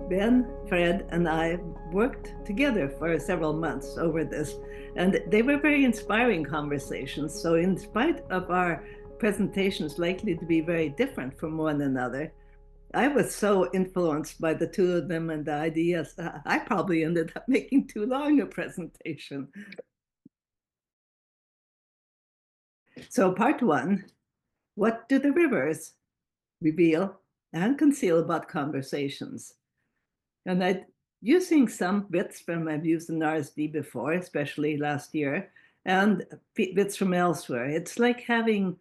Ben, Fred, and I worked together for several months over this, and they were very inspiring conversations. So, in spite of our presentations likely to be very different from one another, I was so influenced by the two of them and the ideas. I probably ended up making too long a presentation. So, part one, what do the rivers reveal and conceal about conversations? And using some bits from I've used in RSD before, especially last year, and bits from elsewhere. It's like having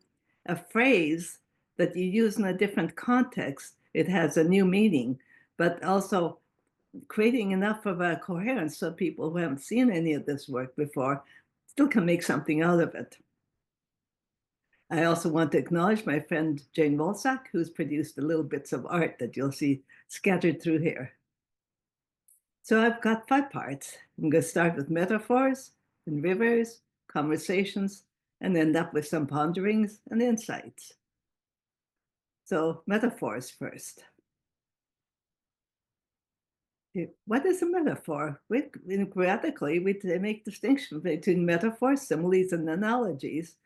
a phrase that you use in a different context. It has a new meaning, but also creating enough of a coherence so people who haven't seen any of this work before still can make something out of it. I also want to acknowledge my friend Jane Wolsak, who's produced the little bits of art that you'll see scattered through here. So I've got 5 parts. I'm going to start with metaphors and rivers, conversations, and end up with some ponderings and insights. So metaphors first. What is a metaphor? Grammatically, we make distinction between metaphors, similes, and analogies,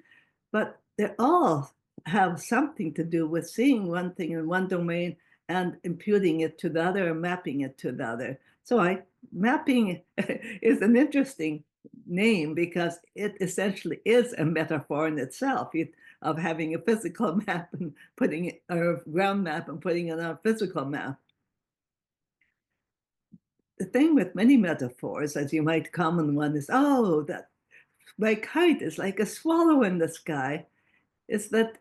but they all have something to do with seeing one thing in one domain and imputing it to the other or mapping it to the other. So mapping is an interesting name because it essentially is a metaphor in itself of having a physical map and putting it, or a ground map and putting it on a physical map. The thing with many metaphors, as you might common one, is, oh, that my kite is like a swallow in the sky, is that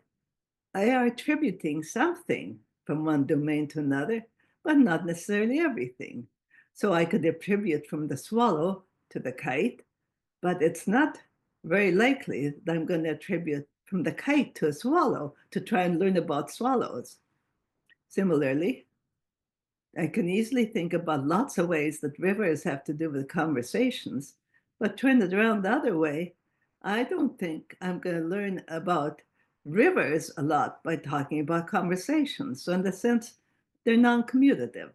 I are attributing something from one domain to another, but not necessarily everything. So I could attribute from the swallow to the kite, but it's not very likely that I'm going to attribute from the kite to a swallow to try and learn about swallows. Similarly, I can easily think about lots of ways that rivers have to do with conversations, but turn it around the other way, I don't think I'm going to learn about rivers a lot by talking about conversations. So, in the sense, they're non commutative.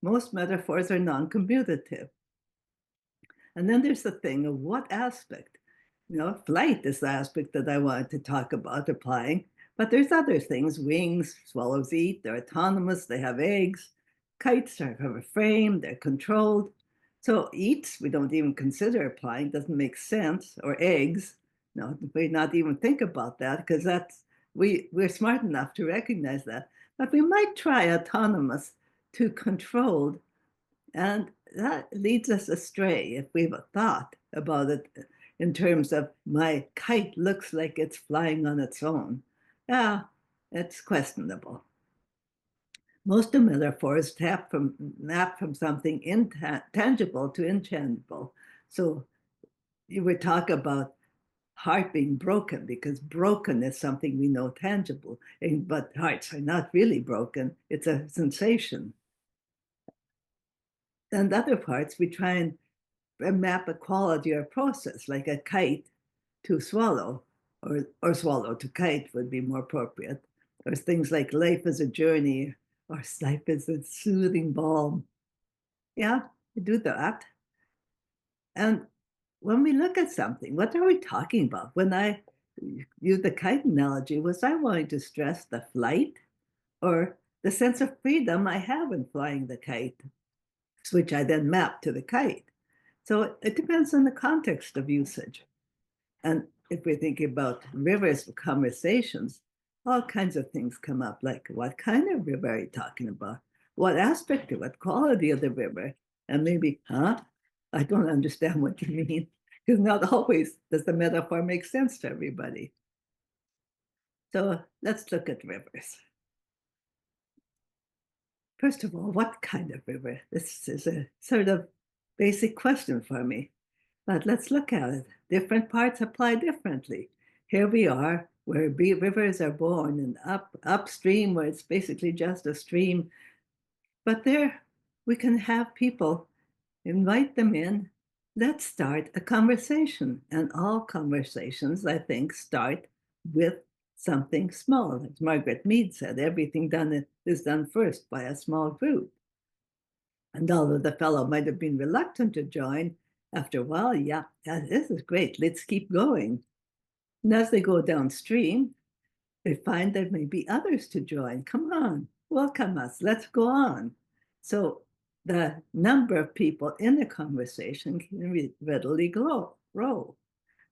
Most metaphors are non commutative. And then there's the thing of what aspect. Flight is the aspect that I wanted to talk about applying, but there's other things. Wings, swallows eat, they're autonomous, they have eggs. Kites have a frame, they're controlled. So eats, we don't even consider applying, doesn't make sense, or eggs. No, we not even think about that because we're smart enough to recognize that. But we might try autonomous to controlled, and that leads us astray if we've a thought about it in terms of my kite looks like it's flying on its own. Yeah, it's questionable. Most of metaphors map from something intangible to intangible. So you would talk about heart being broken because broken is something we know tangible, but hearts are not really broken. It's a sensation. And other parts, we try and map a quality or process, like a kite to swallow, or swallow to kite would be more appropriate. Or things like life is a journey, or life is a soothing balm. Yeah, we do that. And when we look at something, what are we talking about? When I use the kite analogy, was I wanting to stress the flight or the sense of freedom I have in flying the kite, which I then map to the kite? So it depends on the context of usage. And if we're thinking about rivers conversations, all kinds of things come up, like what kind of river are you talking about? What aspect of it, quality of the river? And maybe, I don't understand what you mean. Because not always does the metaphor make sense to everybody. So let's look at rivers. First of all, what kind of river? This is a sort of basic question for me. But let's look at it. Different parts apply differently. Here we are, where rivers are born, and upstream, where it's basically just a stream. But there, we can have people, invite them in. Let's start a conversation. And all conversations, I think, start with something small. As Margaret Mead said, everything done is done first by a small group. And although the fellow might have been reluctant to join, after a while, yeah, this is great. Let's keep going. And as they go downstream, they find there may be others to join. Come on, welcome us. Let's go on. So the number of people in the conversation can readily grow.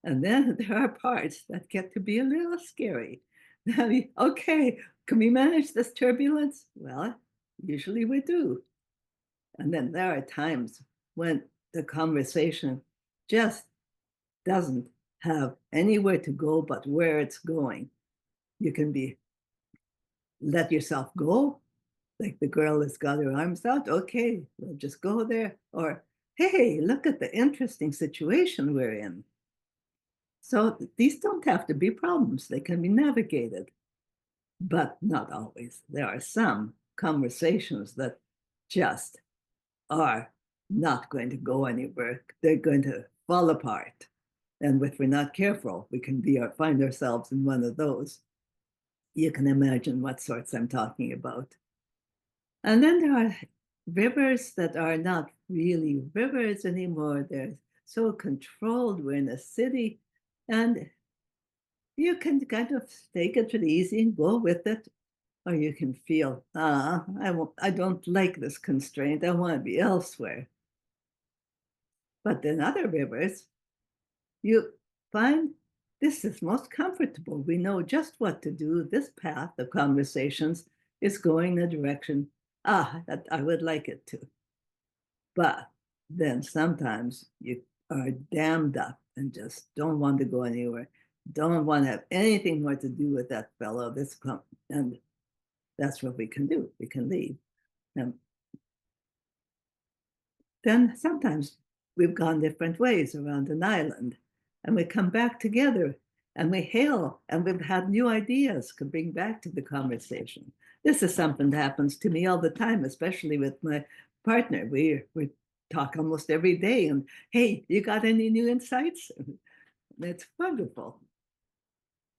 And then there are parts that get to be a little scary. Okay, can we manage this turbulence? Well, usually we do. And then there are times when the conversation just doesn't have anywhere to go but where it's going. You can be let yourself go, like the girl has got her arms out. Okay, we'll just go there. Or, hey, look at the interesting situation we're in. So these don't have to be problems, they can be navigated, but not always. There are some conversations that just are not going to go anywhere. They're going to fall apart. And if we're not careful, we can find ourselves in one of those. You can imagine what sorts I'm talking about. And then there are rivers that are not really rivers anymore. They're so controlled. We're in a city, and you can kind of take it really easy and go with it, or you can feel, I don't like this constraint. I want to be elsewhere. But in other rivers, you find this is most comfortable. We know just what to do. This path of conversations is going the direction, that I would like it to. But then sometimes you are dammed up and just don't want to go anywhere, don't want to have anything more to do with that fellow. And that's what we can do. We can leave. And then sometimes we've gone different ways around an island and we come back together and we hail and we've had new ideas to bring back to the conversation. This is something that happens to me all the time, especially with my partner. We talk almost every day and, hey, you got any new insights? That's wonderful.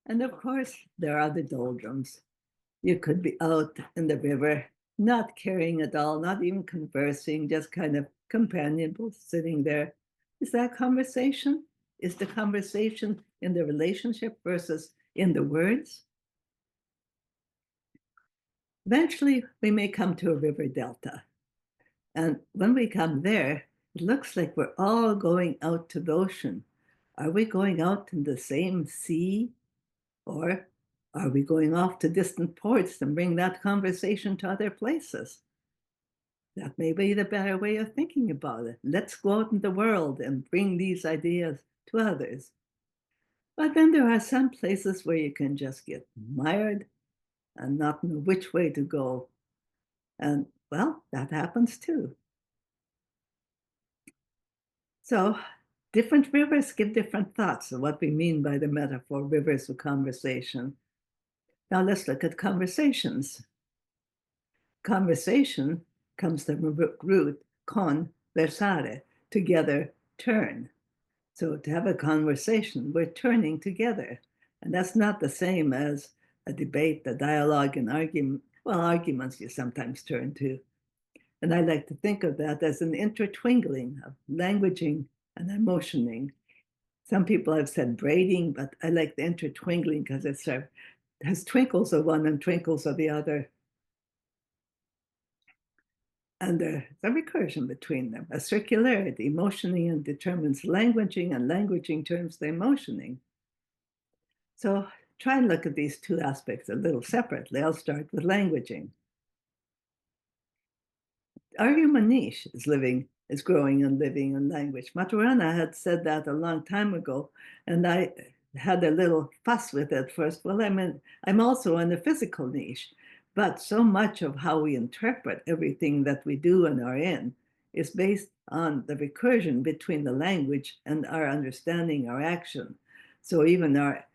And of course, there are the doldrums. You could be out in the river, not caring at all, not even conversing, just kind of companionable, sitting there. Is that conversation? Is the conversation in the relationship versus in the words? Eventually, we may come to a river delta. And when we come there, it looks like we're all going out to the ocean. Are we going out in the same sea? Or are we going off to distant ports and bring that conversation to other places? That may be the better way of thinking about it. Let's go out in the world and bring these ideas to others. But then there are some places where you can just get mired and not know which way to go. And well, that happens too. So different rivers give different thoughts of what we mean by the metaphor rivers of conversation. Now let's look at conversations. Conversation comes from the root conversare, together turn. So to have a conversation, we're turning together. And that's not the same as a debate, a dialogue, an argument. Well, arguments you sometimes turn to. And I like to think of that as an intertwingling of languaging and emotioning. Some people have said braiding, but I like the intertwingling because it sort of has twinkles of one and twinkles of the other. And there's a recursion between them, a circularity. Motioning determines languaging, and languaging turns the emotioning. So try and look at these two aspects a little separately. I'll start with languaging. Our human niche is growing and living in language. Maturana had said that a long time ago, and I had a little fuss with it first. Well, I'm also in the physical niche, but so much of how we interpret everything that we do and are in is based on the recursion between the language and our understanding, our action. So even our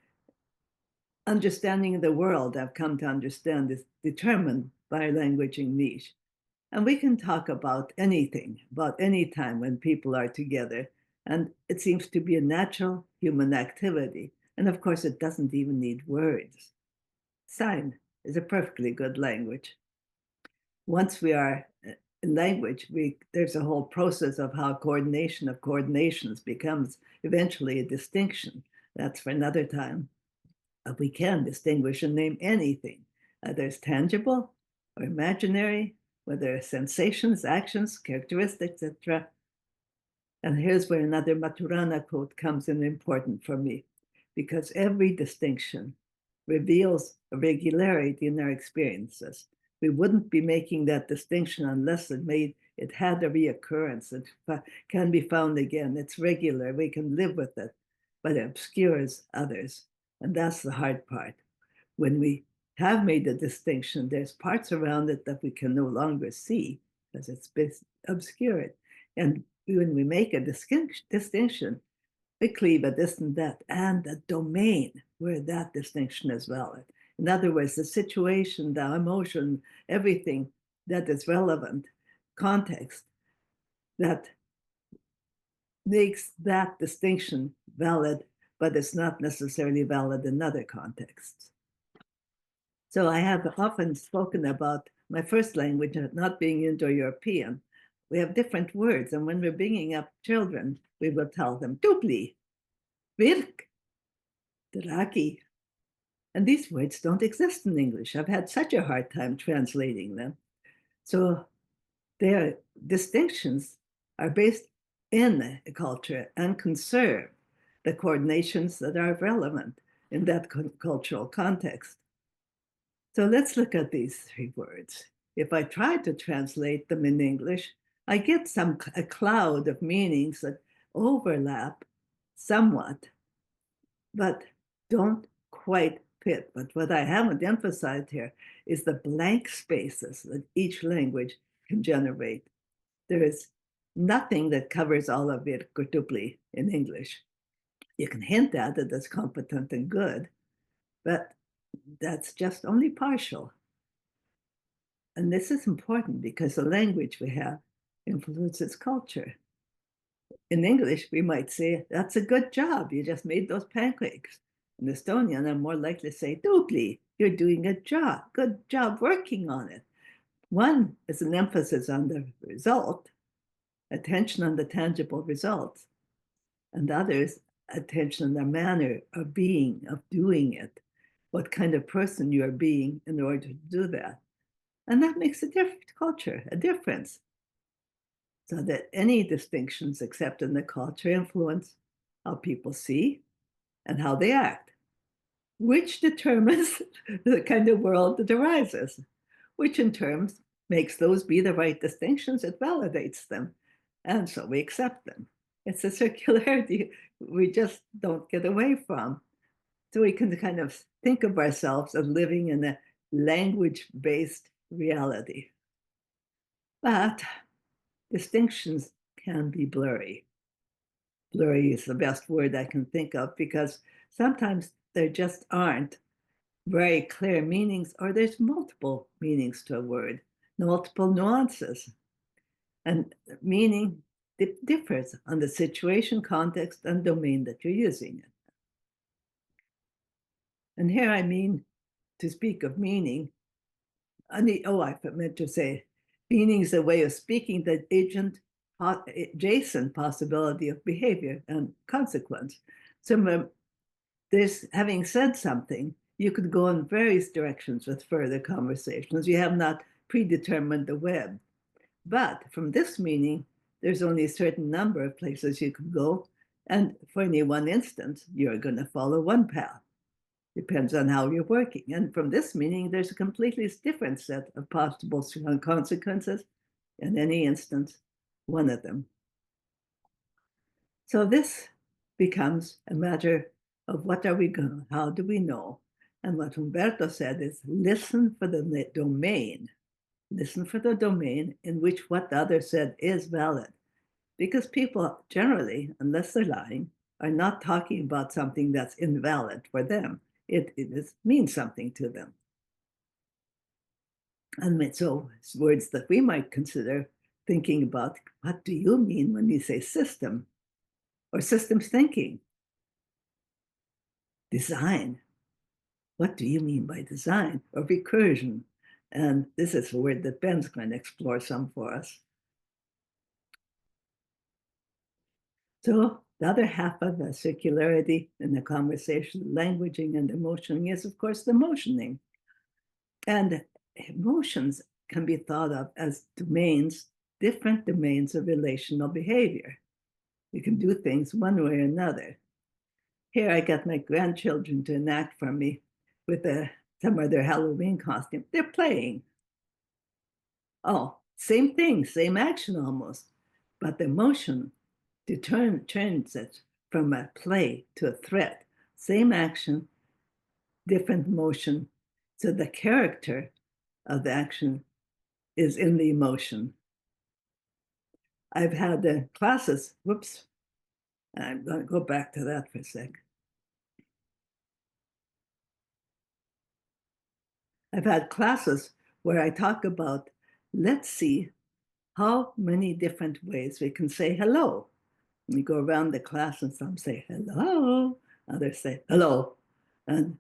understanding of the world, I've come to understand, is determined by languaging niche. And we can talk about anything, about any time when people are together. And it seems to be a natural human activity. And of course, it doesn't even need words. Sign is a perfectly good language. Once we are in language, there's a whole process of how coordination of coordinations becomes eventually a distinction. That's for another time. But we can distinguish and name anything, whether it's tangible or imaginary, whether it's sensations, actions, characteristics, etc. And here's where another Maturana quote comes in important for me, because every distinction reveals a regularity in our experiences. We wouldn't be making that distinction unless it had a reoccurrence. It can be found again. It's regular. We can live with it, but it obscures others. And that's the hard part. When we have made the distinction, there's parts around it that we can no longer see because it's been obscured. And when we make a distinction, we cleave a this and that, and the domain where that distinction is valid. In other words, the situation, the emotion, everything that is relevant, context, that makes that distinction valid, but it's not necessarily valid in other contexts. So I have often spoken about my first language not being Indo-European. We have different words, and when we're bringing up children, we will tell them dupli, virk, draki. And these words don't exist in English. I've had such a hard time translating them. So their distinctions are based in a culture and conserve the coordinations that are relevant in that cultural context. So let's look at these three words. If I try to translate them in English, I get a cloud of meanings that overlap somewhat, but don't quite fit. But what I haven't emphasized here is the blank spaces that each language can generate. There is nothing that covers all of it quadruply in English. You can hint at it as competent and good, but that's just only partial. And this is important because the language we have influences culture. In English, we might say, that's a good job. You just made those pancakes. In Estonian, I'm more likely to say, dupli, you're doing a job. Good job working on it. One is an emphasis on the result, attention on the tangible results, and the other is attention on the manner of being, of doing it, what kind of person you are being in order to do that. And that makes a different culture, a difference. So that any distinctions except in the culture influence how people see and how they act, which determines the kind of world that arises, which in turn makes those be the right distinctions, it validates them. And so we accept them. It's a circularity we just don't get away from. So we can kind of think of ourselves as living in a language-based reality. But distinctions can be blurry. Blurry is the best word I can think of because sometimes there just aren't very clear meanings, or there's multiple meanings to a word, multiple nuances. And meaning differs on the situation, context, and domain that you're using it. And here I mean to speak of meaning. I meant to say, meaning is a way of speaking that adjacent possibility of behavior and consequence. So this, having said something, you could go in various directions with further conversations. You have not predetermined the web. But from this meaning, there's only a certain number of places you could go. And for any one instance, you're going to follow one path. Depends on how you're working. And from this meaning, there's a completely different set of possible consequences. In any instance, one of them. So this becomes a matter of what are we going, how do we know? And what Humberto said is listen for the domain. Listen for the domain in which what the other said is valid. Because people generally, unless they're lying, are not talking about something that's invalid for them. It means something to them. And so it's words that we might consider thinking about, what do you mean when you say system? Or systems thinking? Design. What do you mean by design? Or recursion? And this is a word that Ben's going to explore some for us. So the other half of the circularity in the conversation, languaging and emotioning is, of course, the motioning. And emotions can be thought of as domains, different domains of relational behavior. You can do things one way or another. Here I got my grandchildren to enact for me with some of their Halloween costume. They're playing. Oh, same thing, same action almost. But the emotion turns it from a play to a threat. Same action, different motion. So the character of the action is in the emotion. I've had classes, whoops, I'm going to go back to that for a sec. I've had classes where I talk about, let's see how many different ways we can say hello. And we go around the class and some say hello, others say hello, and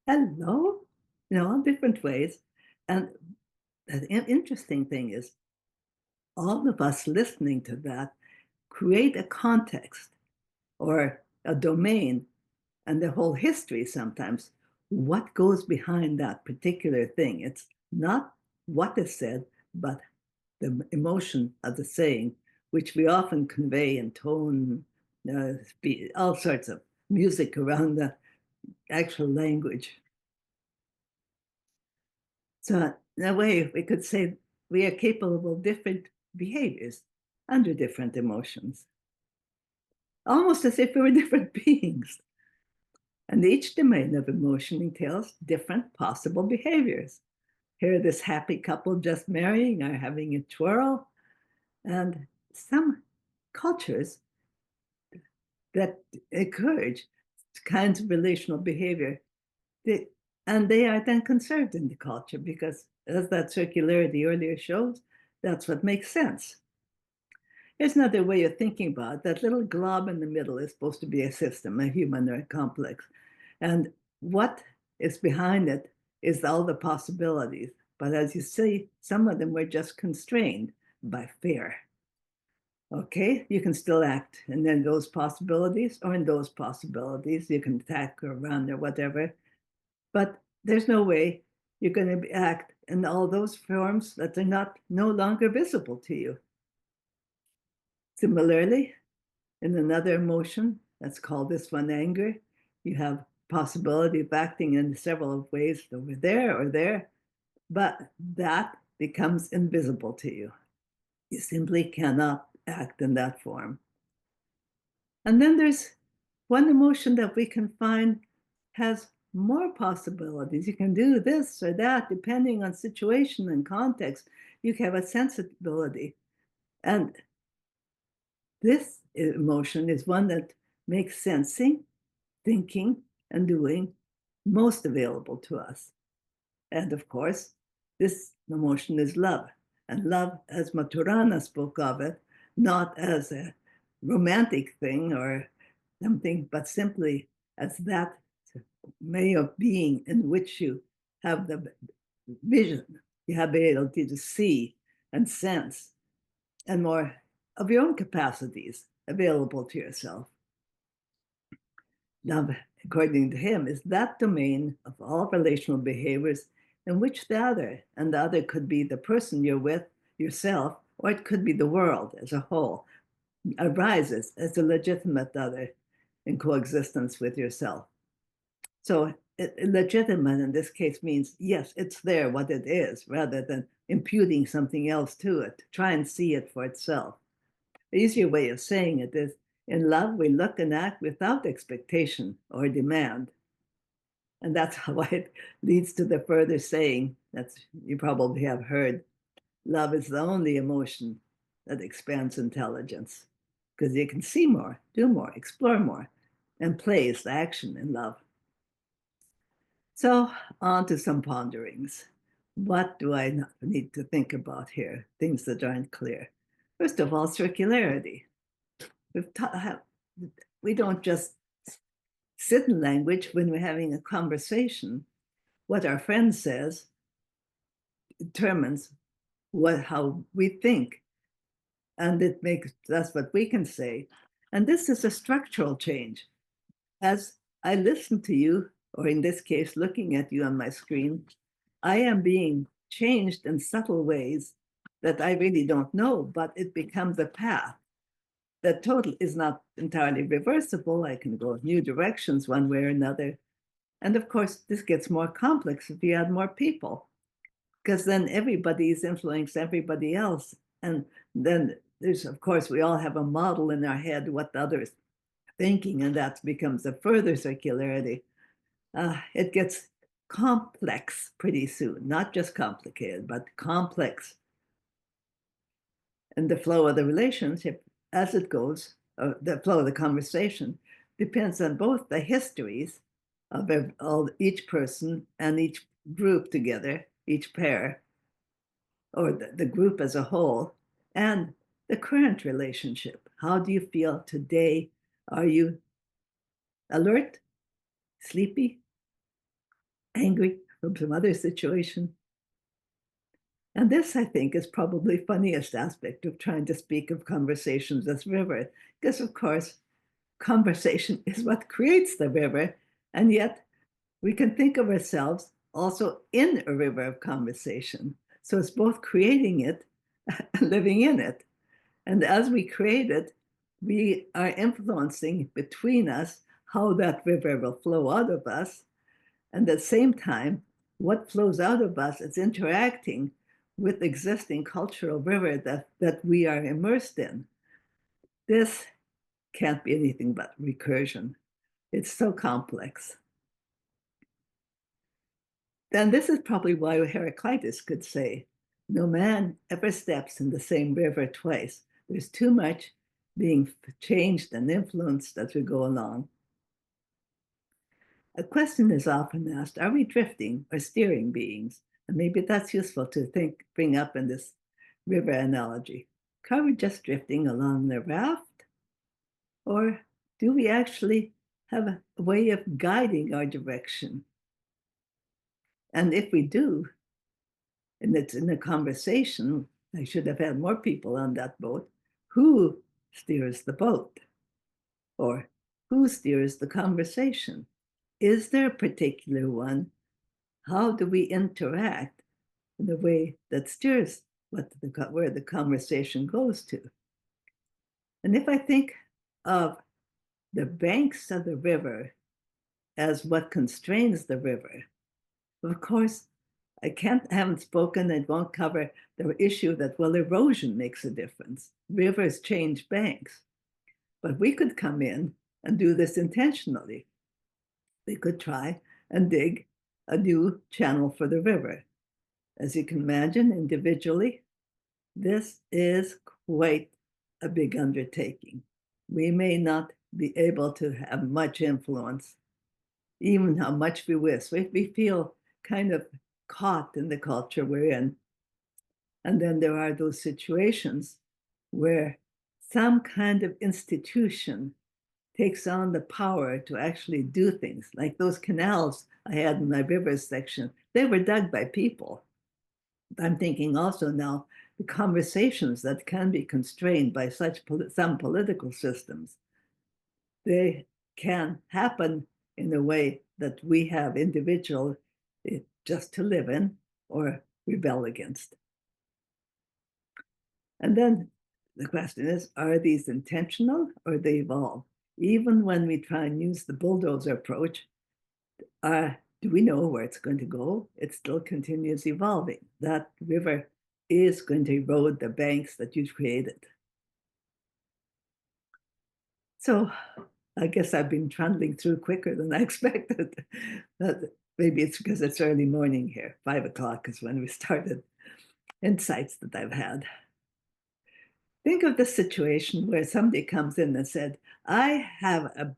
hello, all different ways. And the interesting thing is, all of us listening to that create a context or a domain and the whole history sometimes, what goes behind that particular thing. It's not what is said, but the emotion of the saying, which we often convey in tone, all sorts of music around the actual language. So in a way, we could say we are capable of different behaviors under different emotions, almost as if we were different beings. And each domain of emotion entails different possible behaviors. Here, this happy couple just marrying are having a twirl, and some cultures that encourage kinds of relational behavior, and they are then conserved in the culture because, as that circularity earlier shows, that's what makes sense. Here's another way of thinking about it. That little glob in the middle is supposed to be a system, a human or a complex. And what is behind it is all the possibilities. But as you see, some of them were just constrained by fear. Okay, you can still act and then those possibilities, or in those possibilities, you can attack or run or whatever. But there's no way you're going to act in all those forms that are no longer visible to you. Similarly, in another emotion, let's call this one anger, you have possibility of acting in several ways over there or there, but that becomes invisible to you. You simply cannot act in that form. And then there's one emotion that we can find has more possibilities. You can do this or that depending on situation and context. You have a sensibility. And this emotion is one that makes sensing, thinking, and doing most available to us. And of course, this emotion is love. And love, as Maturana spoke of it, not as a romantic thing or something, but simply as that way of being in which you have the vision, you have the ability to see and sense, and more of your own capacities available to yourself. Love, according to him, is that domain of all relational behaviors in which and the other could be the person you're with, yourself, or it could be the world as a whole, arises as a legitimate other in coexistence with yourself. So legitimate in this case means, yes, it's there, what it is, rather than imputing something else to it. Try and see it for itself. The easier way of saying it is, in love, we look and act without expectation or demand. And that's how it leads to the further saying that you probably have heard. Love is the only emotion that expands intelligence because you can see more, do more, explore more, and play is the action in love. So on to some ponderings. What do I need to think about here? Things that aren't clear. First of all, circularity. We don't just sit in language when we're having a conversation. What our friend says determines how we think, and that's what we can say. And this is a structural change. As I listen to you, or in this case, looking at you on my screen, I am being changed in subtle ways that I really don't know, but it becomes a path. The total is not entirely reversible. I can go new directions one way or another. And of course, this gets more complex if you add more people, because then everybody's influencing everybody else. And then there's, of course, we all have a model in our head what the other is thinking, and that becomes a further circularity. It gets complex pretty soon, not just complicated, but complex. And the flow of the relationship as it goes, the flow of the conversation, depends on both the histories of each person and each group together, each pair, or the group as a whole, and the current relationship. How do you feel today? Are you alert, sleepy, angry from some other situation? And this, I think, is probably funniest aspect of trying to speak of conversations as river, because of course, conversation is what creates the river, and yet we can think of ourselves also in a river of conversation. So it's both creating it and living in it. And as we create it, we are influencing between us how that river will flow out of us. And at the same time, what flows out of us is interacting with existing cultural river that we are immersed in. This can't be anything but recursion. It's so complex. And this is probably why Heraclitus could say, no man ever steps in the same river twice. There's too much being changed and influenced as we go along. A question is often asked, are we drifting or steering beings? And maybe that's useful to bring up in this river analogy. Are we just drifting along the raft? Or do we actually have a way of guiding our direction? And if we do, and it's in a conversation, I should have had more people on that boat, who steers the boat? Or who steers the conversation? Is there a particular one? How do we interact in the way that steers where the conversation goes to? And if I think of the banks of the river as what constrains the river, of course, haven't spoken and won't cover the issue that, well, erosion makes a difference. Rivers change banks. But we could come in and do this intentionally. We could try and dig a new channel for the river. As you can imagine, individually, this is quite a big undertaking. We may not be able to have much influence, even how much we wish. We feel kind of caught in the culture we're in. And then there are those situations where some kind of institution takes on the power to actually do things. Like those canals I had in my rivers section, they were dug by people. I'm thinking also now the conversations that can be constrained by some political systems, they can happen in a way that we have individual just to live in or rebel against. And then the question is, are these intentional or they evolve? Even when we try and use the bulldozer approach, do we know where it's going to go? It still continues evolving. That river is going to erode the banks that you created. So I guess I've been trundling through quicker than I expected. Maybe it's because it's early morning here. 5 o'clock is when we started. Insights that I've had. Think of the situation where somebody comes in and said, I have a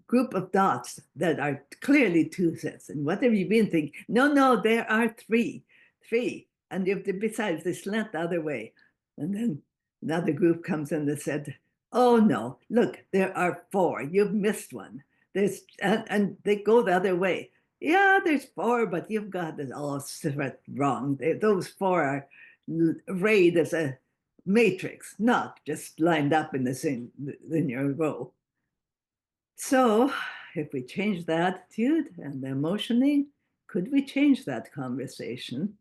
group of dots that are clearly two sets. And what have you been thinking? No, there are three. And besides, they slant the other way. And then another group comes in and said, oh no, look, there are four. You've missed one. And they go the other way. Yeah, there's four, but you've got it all wrong. Those four are arrayed as a matrix, not just lined up in the same linear row. So, if we change the attitude and the emotioning, could we change that conversation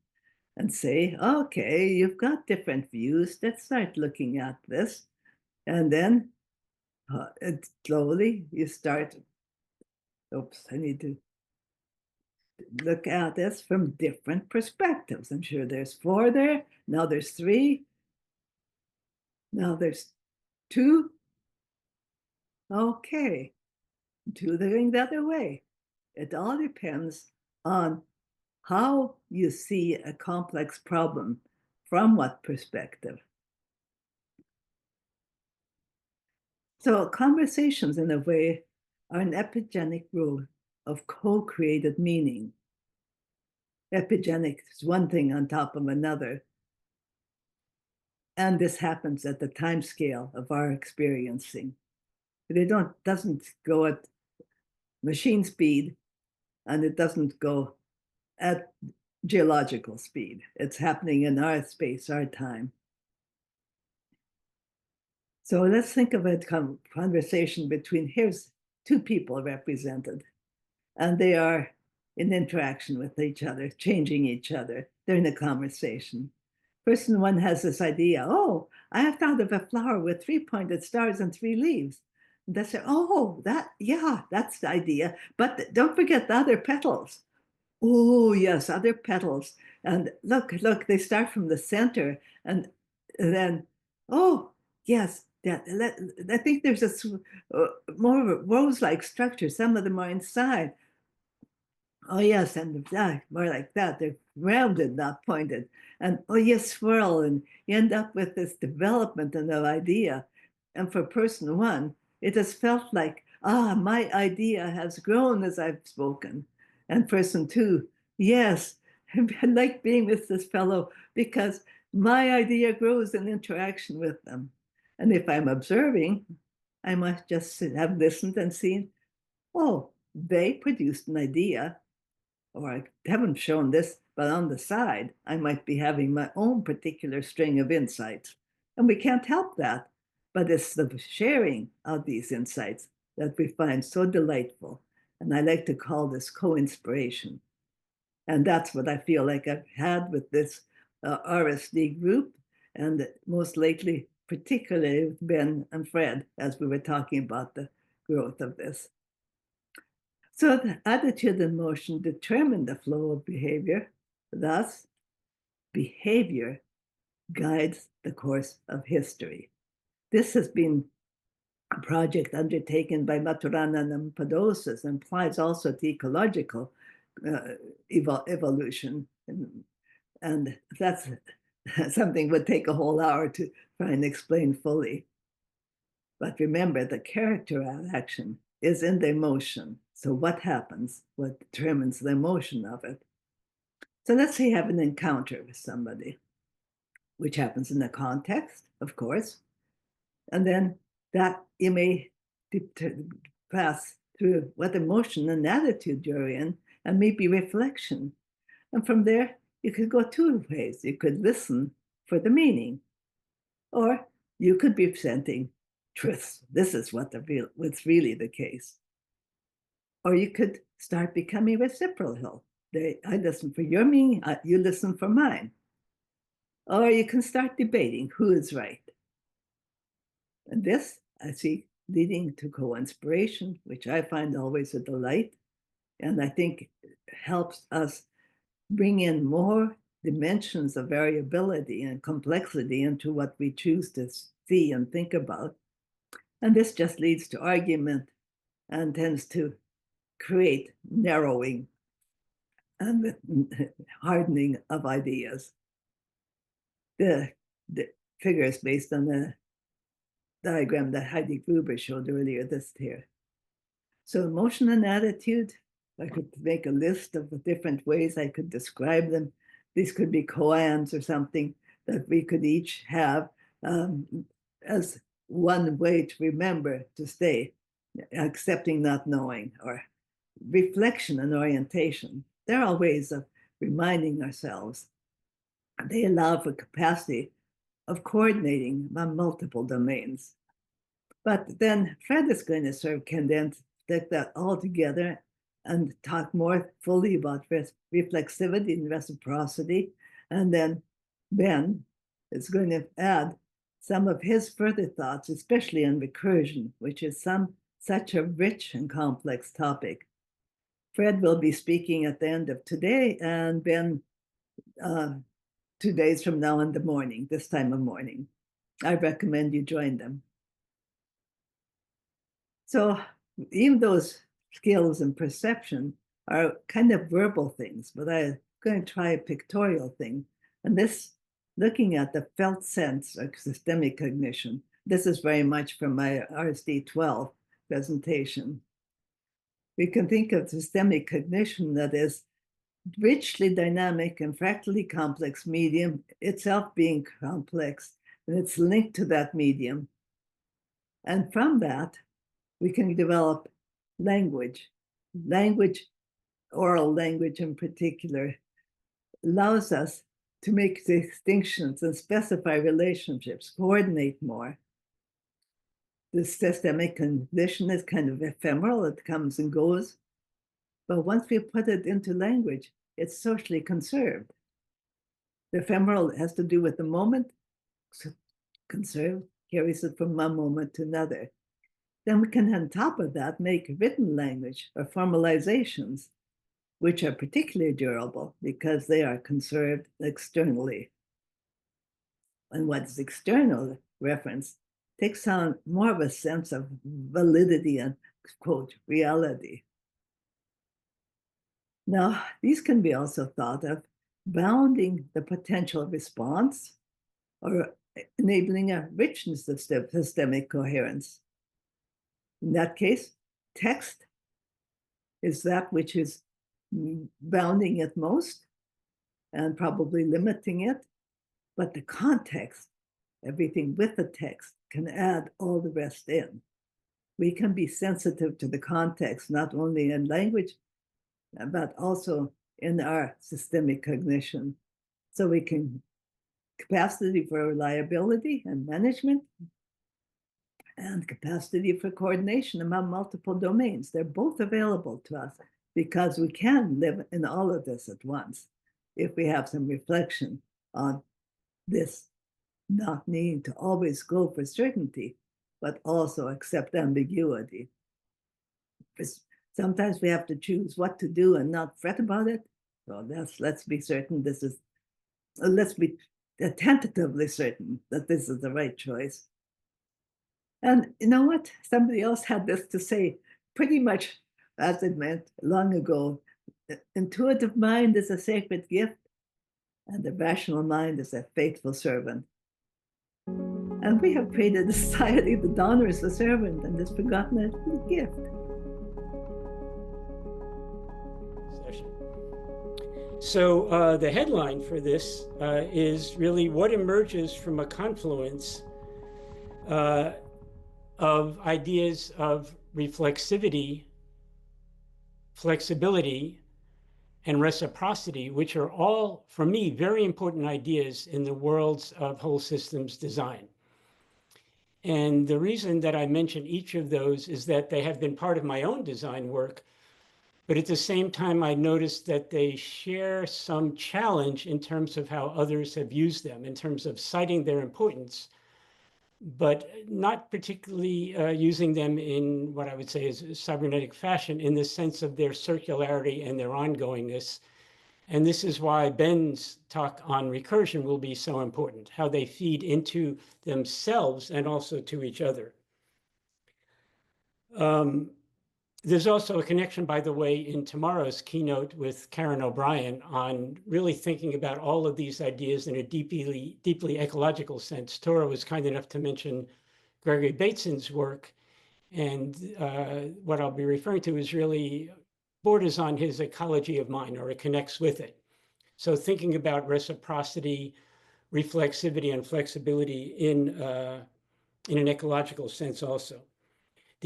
and say, okay, you've got different views. Let's start looking at this. And then slowly you start, oops, I need to look at this from different perspectives. I'm sure there's four there. Now there's three. Now there's two. Okay, two going the other way. It all depends on how you see a complex problem from what perspective. So conversations, in a way, are an epigenic rule of co-created meaning. Epigenic is one thing on top of another. And this happens at the time scale of our experiencing. It doesn't go at machine speed, and it doesn't go at geological speed. It's happening in our space, our time. So let's think of a conversation between, here's two people represented, and they are in interaction with each other, changing each other. They're in a conversation. Person one has this idea, oh, I have thought of a flower with three-pointed stars and three leaves. And they say, oh, yeah, that's the idea. But don't forget the other petals. Oh, yes, other petals. And look, they start from the center. And then, oh, yes, I think there's a more of a rose-like structure. Some of them are inside. Oh, yes, and more like that. They're rounded, not pointed. And oh, yes, swirl. And you end up with this development of the idea. And for person one, it has felt like, my idea has grown as I've spoken. And person two, yes, I like being with this fellow because my idea grows in interaction with them. And if I'm observing, I must just have listened and seen, oh, they produced an idea, or I haven't shown this, but on the side, I might be having my own particular string of insights. And we can't help that. But it's the sharing of these insights that we find so delightful. And I like to call this co-inspiration. And that's what I feel like I've had with this RSD group. And most lately, particularly with Ben and Fred, as we were talking about the growth of this. So the attitude and motion determine the flow of behavior. Thus, behavior guides the course of history. This has been a project undertaken by Maturana and Padosis and applies also to ecological evolution. And that's something would take a whole hour to try and explain fully. But remember, the character of action is in the emotion. So what happens? What determines the emotion of it? So let's say you have an encounter with somebody, which happens in the context, of course. And then that you may pass through what emotion and attitude you're in, and maybe reflection. And from there, you could go two ways. You could listen for the meaning, or you could be presenting truths. This is what's really the case. Or you could start becoming reciprocal. I listen for your meaning, you listen for mine. Or you can start debating who is right. And this, I see, leading to co-inspiration, which I find always a delight. And I think helps us bring in more dimensions of variability and complexity into what we choose to see and think about. And this just leads to argument and tends to create narrowing and hardening of ideas. The figure is based on the diagram that Heidi Gruber showed earlier this year. So emotion and attitude, I could make a list of the different ways I could describe them. These could be koans or something that we could each have as one way to remember to stay, accepting not knowing, or reflection and orientation. They're all ways of reminding ourselves. They allow for capacity of coordinating among multiple domains. But then Fred is going to sort of condense that all together and talk more fully about reflexivity and reciprocity. And then Ben is going to add some of his further thoughts, especially on recursion, which is such a rich and complex topic. Fred will be speaking at the end of today, and Ben 2 days from now in the morning, this time of morning. I recommend you join them. So even those skills and perception are kind of verbal things, but I'm going to try a pictorial thing. And this, looking at the felt sense or systemic cognition, this is very much from my RSD 12 presentation. We can think of systemic cognition that is richly dynamic and fractally complex medium, itself being complex, and it's linked to that medium. And from that, we can develop language. Language, oral language in particular, allows us to make distinctions and specify relationships, coordinate more. The systemic condition is kind of ephemeral, it comes and goes. But once we put it into language, it's socially conserved. The ephemeral has to do with the moment, conserved, carries it from one moment to another. Then we can, on top of that, make written language or formalizations, which are particularly durable because they are conserved externally. And what's external reference takes on more of a sense of validity and, quote, reality. Now, these can be also thought of bounding the potential response or enabling a richness of systemic coherence. In that case, text is that which is bounding it most and probably limiting it, but the context, everything with the text, can add all the rest in. We can be sensitive to the context, not only in language, but also in our systemic cognition. So we can capacity for reliability and management, and capacity for coordination among multiple domains. They're both available to us because we can live in all of this at once if we have some reflection on this not needing to always go for certainty, but also accept ambiguity. Sometimes we have to choose what to do and not fret about it. So let's be certain this is, let's be tentatively certain that this is the right choice. And you know what? Somebody else had this to say, pretty much as it meant long ago. The intuitive mind is a sacred gift, and the rational mind is a faithful servant. And we have created a society that honors the servant and has forgotten the gift. So the headline for this is really what emerges from a confluence of ideas of reflexivity, flexibility, and reciprocity, which are all, for me, very important ideas in the worlds of whole systems design. And the reason that I mention each of those is that they have been part of my own design work, but at the same time, I noticed that they share some challenge in terms of how others have used them, in terms of citing their importance, but not particularly using them in what I would say is a cybernetic fashion in the sense of their circularity and their ongoingness. And this is why Ben's talk on recursion will be so important, how they feed into themselves and also to each other. There's also a connection, by the way, in tomorrow's keynote with Karen O'Brien on really thinking about all of these ideas in a deeply ecological sense. Tora was kind enough to mention Gregory Bateson's work, and what I'll be referring to is really borders on his ecology of mind, or it connects with it. So thinking about reciprocity, reflexivity, and flexibility in an ecological sense also.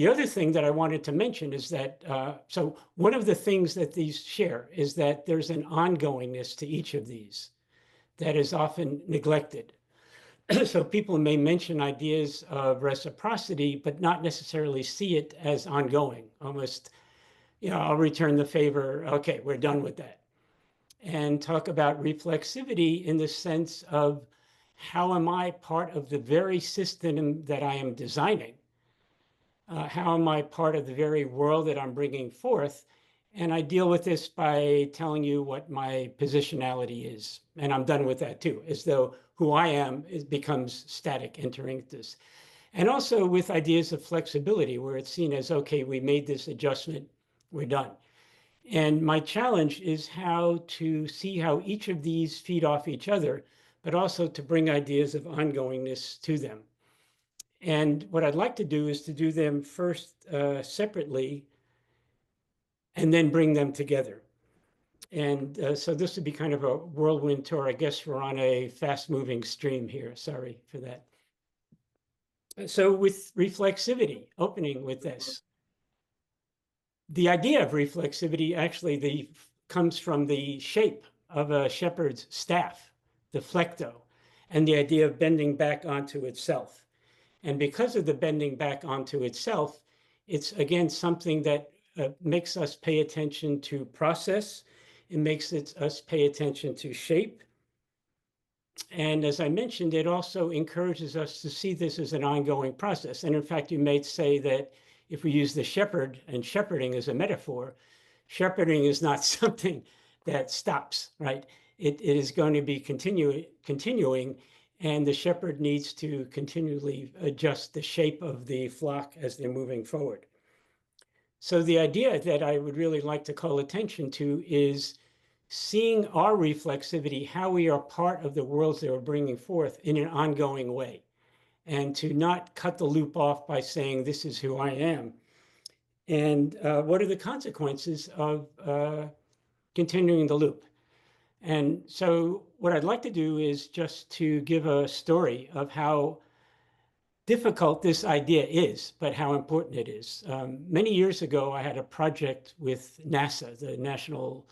The other thing that I wanted to mention is that, so one of the things that these share is that there's an ongoingness to each of these that is often neglected. So people may mention ideas of reciprocity, but not necessarily see it as ongoing, almost, I'll return the favor. Okay, we're done with that. And talk about reflexivity in the sense of how am I part of the very system that I am designing? How am I part of the very world that I'm bringing forth? And I deal with this by telling you what my positionality is. And I'm done with that too, as though who I am becomes static entering this. And also with ideas of flexibility, where it's seen as, okay, we made this adjustment, we're done. And my challenge is how to see how each of these feed off each other, but also to bring ideas of ongoingness to them. And what I'd like to do is to do them first separately and then bring them together. And so this would be kind of a whirlwind tour. I guess we're on a fast moving stream here. Sorry for that. So with reflexivity, opening with this, the idea of reflexivity actually comes from the shape of a shepherd's staff, the flecto, and the idea of bending back onto itself. And because of the bending back onto itself, it's again something that makes us pay attention to process. It makes us pay attention to shape. And as I mentioned, it also encourages us to see this as an ongoing process. And in fact, you may say that if we use the shepherd and shepherding as a metaphor, shepherding is not something that stops, right? It is going to be continuing, and the shepherd needs to continually adjust the shape of the flock as they're moving forward. So the idea that I would really like to call attention to is seeing our reflexivity, how we are part of the worlds that we're bringing forth in an ongoing way, and to not cut the loop off by saying, this is who I am. And what are the consequences of continuing the loop? And so what I'd like to do is just to give a story of how difficult this idea is, but how important it is. Many years ago, I had a project with NASA, the National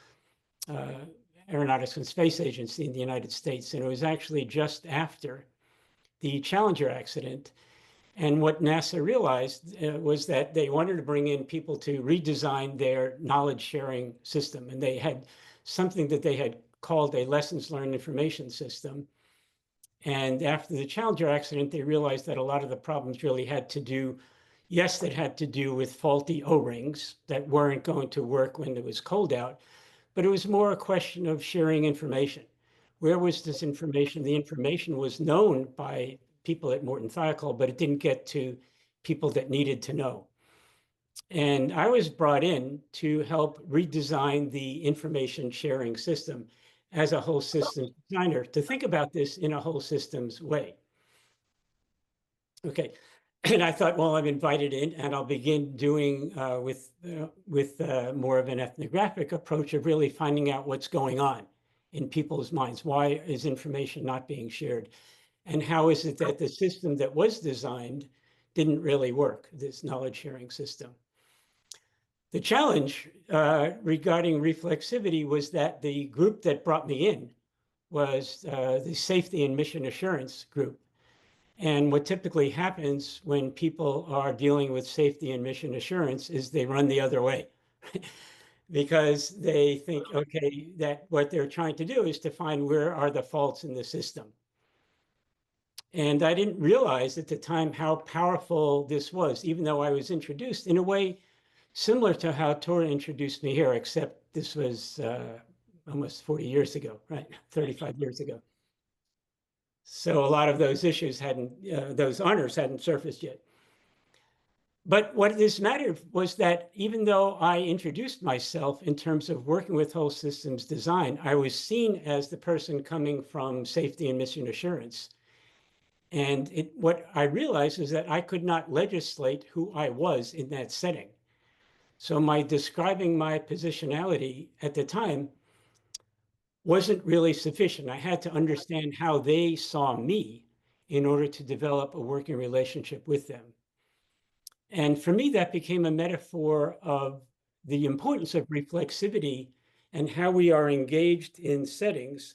Aeronautics and Space Agency in the United States, and it was actually just after the Challenger accident. And what NASA realized was that they wanted to bring in people to redesign their knowledge sharing system. And they had something that they had called a lessons learned information system. And after the Challenger accident, they realized that a lot of the problems really had to do, yes, that had to do with faulty O-rings that weren't going to work when it was cold out, but it was more a question of sharing information. Where was this information? The information was known by people at Morton Thiokol, but it didn't get to people that needed to know. And I was brought in to help redesign the information sharing system as a whole systems designer, to think about this in a whole systems way. Okay, and I thought, well, I'm invited in, and I'll begin doing with more of an ethnographic approach of really finding out what's going on in people's minds. Why is information not being shared? And how is it that the system that was designed didn't really work, this knowledge sharing system? The challenge regarding reflexivity was that the group that brought me in was the safety and mission assurance group. And what typically happens when people are dealing with safety and mission assurance is they run the other way because they think, okay, that what they're trying to do is to find where are the faults in the system. And I didn't realize at the time how powerful this was, even though I was introduced in a way similar to how Tora introduced me here, except this was almost 40 years ago, right? 35 years ago. So a lot of those issues those honors hadn't surfaced yet. But what this mattered was that even though I introduced myself in terms of working with whole systems design, I was seen as the person coming from safety and mission assurance. And what I realized is that I could not legislate who I was in that setting. So my describing my positionality at the time wasn't really sufficient. I had to understand how they saw me in order to develop a working relationship with them. And for me, that became a metaphor of the importance of reflexivity and how we are engaged in settings,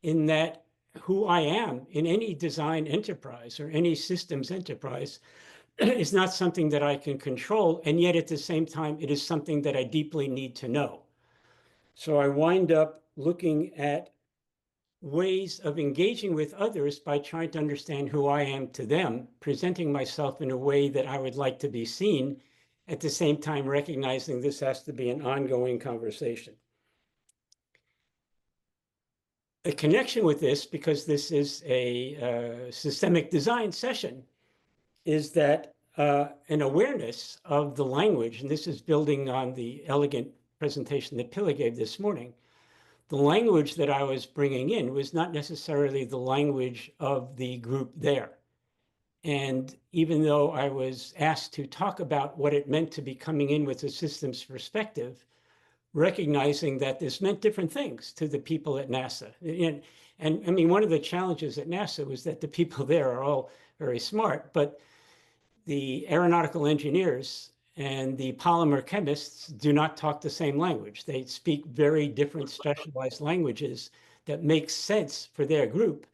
in that who I am in any design enterprise or any systems enterprise is not something that I can control. And yet at the same time, it is something that I deeply need to know. So I wind up looking at ways of engaging with others by trying to understand who I am to them, presenting myself in a way that I would like to be seen, at the same time recognizing this has to be an ongoing conversation. A connection with this, because this is a systemic design session, is that an awareness of the language, and this is building on the elegant presentation that Pille gave this morning, the language that I was bringing in was not necessarily the language of the group there. And even though I was asked to talk about what it meant to be coming in with a systems perspective, recognizing that this meant different things to the people at NASA. And I mean, one of the challenges at NASA was that the people there are all very smart, but the aeronautical engineers and the polymer chemists do not talk the same language. They speak very different specialized languages that make sense for their group.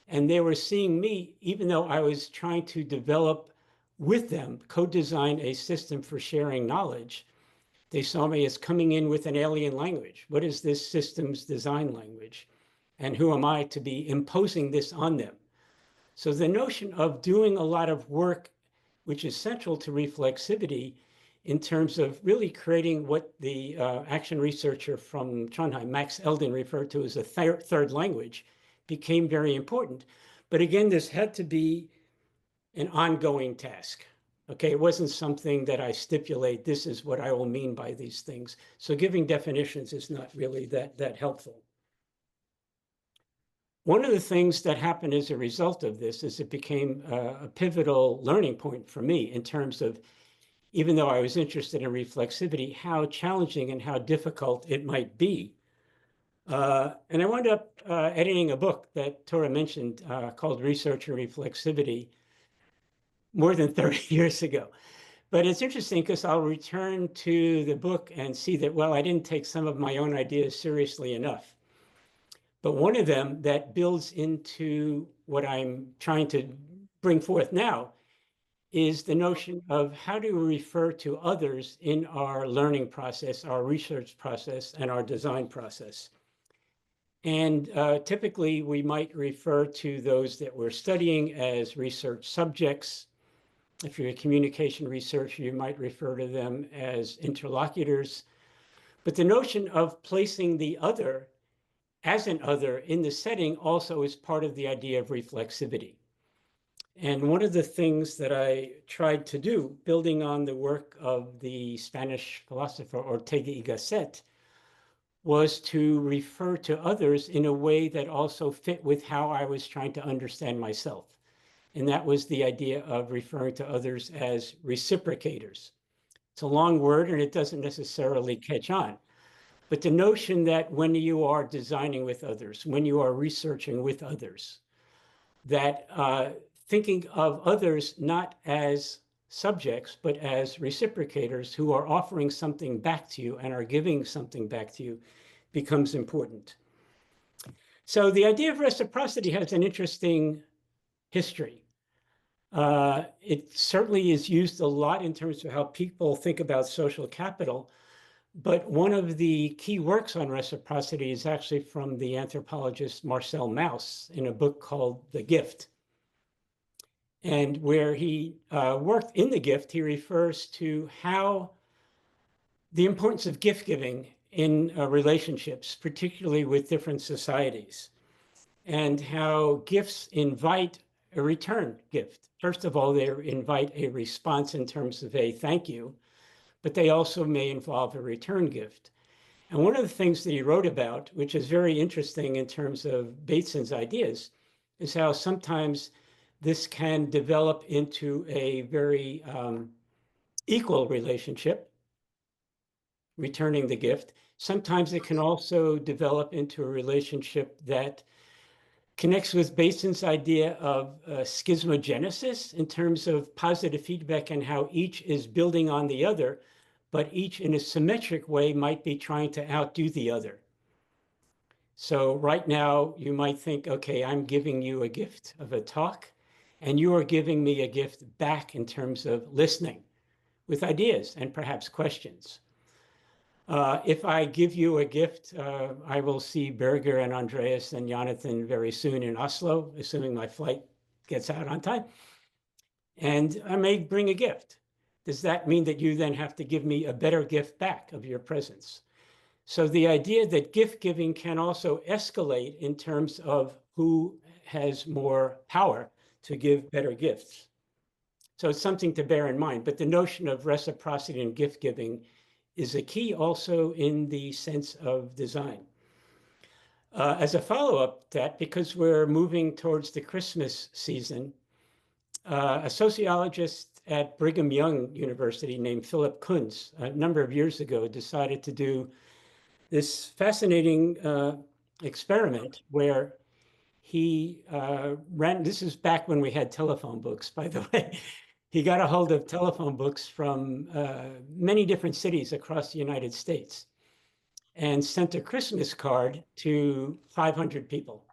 And they were seeing me, even though I was trying to develop with them, co-design a system for sharing knowledge, they saw me as coming in with an alien language. What is this systems design language? And who am I to be imposing this on them? So the notion of doing a lot of work, which is central to reflexivity, in terms of really creating what the action researcher from Trondheim, Max Eldin, referred to as a third language, became very important. But again, this had to be an ongoing task. Okay, it wasn't something that I stipulate, this is what I will mean by these things. So giving definitions is not really that helpful. One of the things that happened as a result of this is it became a pivotal learning point for me in terms of, even though I was interested in reflexivity, how challenging and how difficult it might be. And I wound up editing a book that Tora mentioned called Research and Reflexivity more than 30 years ago. But it's interesting because I'll return to the book and see that, well, I didn't take some of my own ideas seriously enough. But one of them that builds into what I'm trying to bring forth now is the notion of how do we refer to others in our learning process, our research process, and our design process. And typically, we might refer to those that we're studying as research subjects. If you're a communication researcher, you might refer to them as interlocutors. But the notion of placing the other as an other in the setting also is part of the idea of reflexivity. And one of the things that I tried to do, building on the work of the Spanish philosopher Ortega y Gasset, was to refer to others in a way that also fit with how I was trying to understand myself. And that was the idea of referring to others as reciprocators. It's a long word and it doesn't necessarily catch on. But the notion that when you are designing with others, when you are researching with others, that thinking of others not as subjects, but as reciprocators who are offering something back to you and are giving something back to you becomes important. So the idea of reciprocity has an interesting history. It certainly is used a lot in terms of how people think about social capital. But one of the key works on reciprocity is actually from the anthropologist Marcel Mauss in a book called The Gift. And where he worked in The Gift, he refers to how the importance of gift giving in relationships, particularly with different societies, and how gifts invite a return gift. First of all, they invite a response in terms of a thank you, but they also may involve a return gift. And one of the things that he wrote about, which is very interesting in terms of Bateson's ideas, is how sometimes this can develop into a very equal relationship, returning the gift. Sometimes it can also develop into a relationship that connects with Basin's idea of schismogenesis in terms of positive feedback and how each is building on the other, but each in a symmetric way might be trying to outdo the other. So right now you might think, okay, I'm giving you a gift of a talk, and you are giving me a gift back in terms of listening with ideas and perhaps questions. If I give you a gift, I will see Birger and Andreas and Jonathan very soon in Oslo, assuming my flight gets out on time. And I may bring a gift. Does that mean that you then have to give me a better gift back of your presence? So the idea that gift giving can also escalate in terms of who has more power to give better gifts. So it's something to bear in mind. But the notion of reciprocity and gift giving is a key also in the sense of design. As a follow-up to that, because we're moving towards the Christmas season, a sociologist at Brigham Young University named Philip Kuntz, a number of years ago, decided to do this fascinating experiment where he this is back when we had telephone books, by the way. He got a hold of telephone books from many different cities across the United States and sent a Christmas card to 500 people,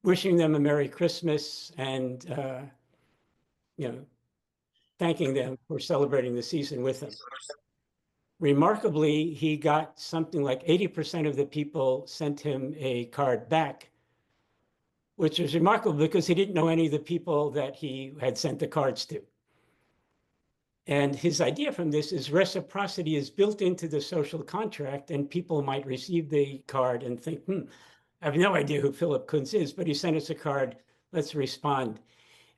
wishing them a Merry Christmas and thanking them for celebrating the season with them. Remarkably, he got something like 80% of the people sent him a card back, which was remarkable because he didn't know any of the people that he had sent the cards to. And his idea from this is reciprocity is built into the social contract, and people might receive the card and think, I have no idea who Philip Kuntz is, but he sent us a card, let's respond.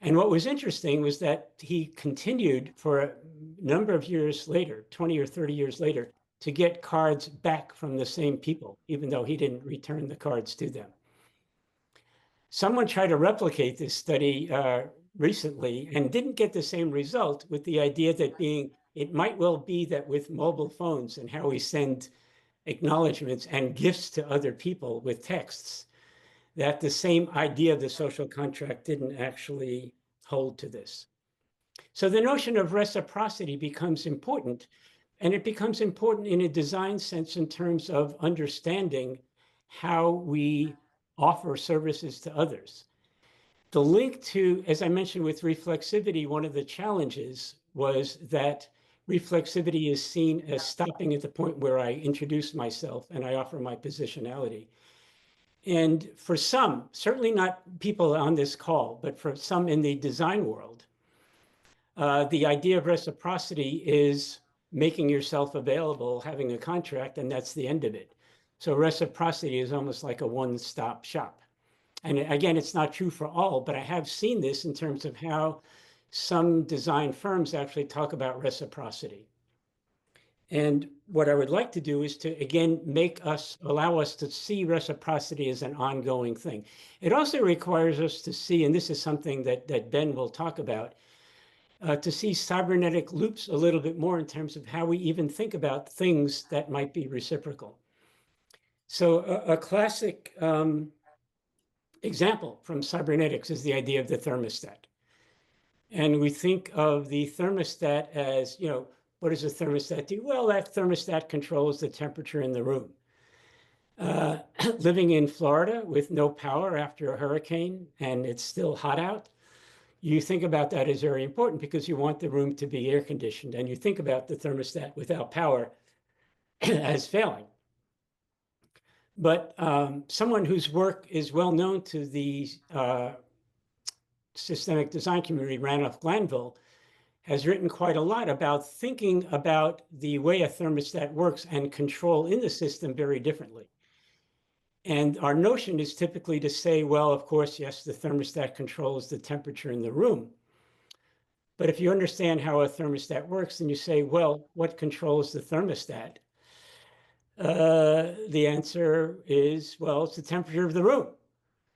And what was interesting was that he continued for a number of years later, 20 or 30 years later, to get cards back from the same people, even though he didn't return the cards to them. Someone tried to replicate this study recently and didn't get the same result, with the idea that it might well be that with mobile phones and how we send acknowledgments and gifts to other people with texts, that the same idea of the social contract didn't actually hold to this. So the notion of reciprocity becomes important, and it becomes important in a design sense in terms of understanding how we offer services to others. The link to, as I mentioned with reflexivity, one of the challenges was that reflexivity is seen as stopping at the point where I introduce myself and I offer my positionality. And for some, certainly not people on this call, but for some in the design world, the idea of reciprocity is making yourself available, having a contract, and that's the end of it. So reciprocity is almost like a one-stop shop. And again, it's not true for all, but I have seen this in terms of how some design firms actually talk about reciprocity. And what I would like to do is to, again, allow us to see reciprocity as an ongoing thing. It also requires us to see, and this is something that Ben will talk about, to see cybernetic loops a little bit more in terms of how we even think about things that might be reciprocal. So a classic example from cybernetics is the idea of the thermostat. And we think of the thermostat as, what does a thermostat do? Well, that thermostat controls the temperature in the room. Living in Florida with no power after a hurricane and it's still hot out, you think about that as very important because you want the room to be air conditioned, and you think about the thermostat without power as failing. But someone whose work is well known to the systemic design community, Ranulph Glanville, has written quite a lot about thinking about the way a thermostat works and control in the system very differently. And our notion is typically to say, well, of course, yes, the thermostat controls the temperature in the room. But if you understand how a thermostat works, then you say, well, what controls the thermostat? The answer is, well, it's the temperature of the room,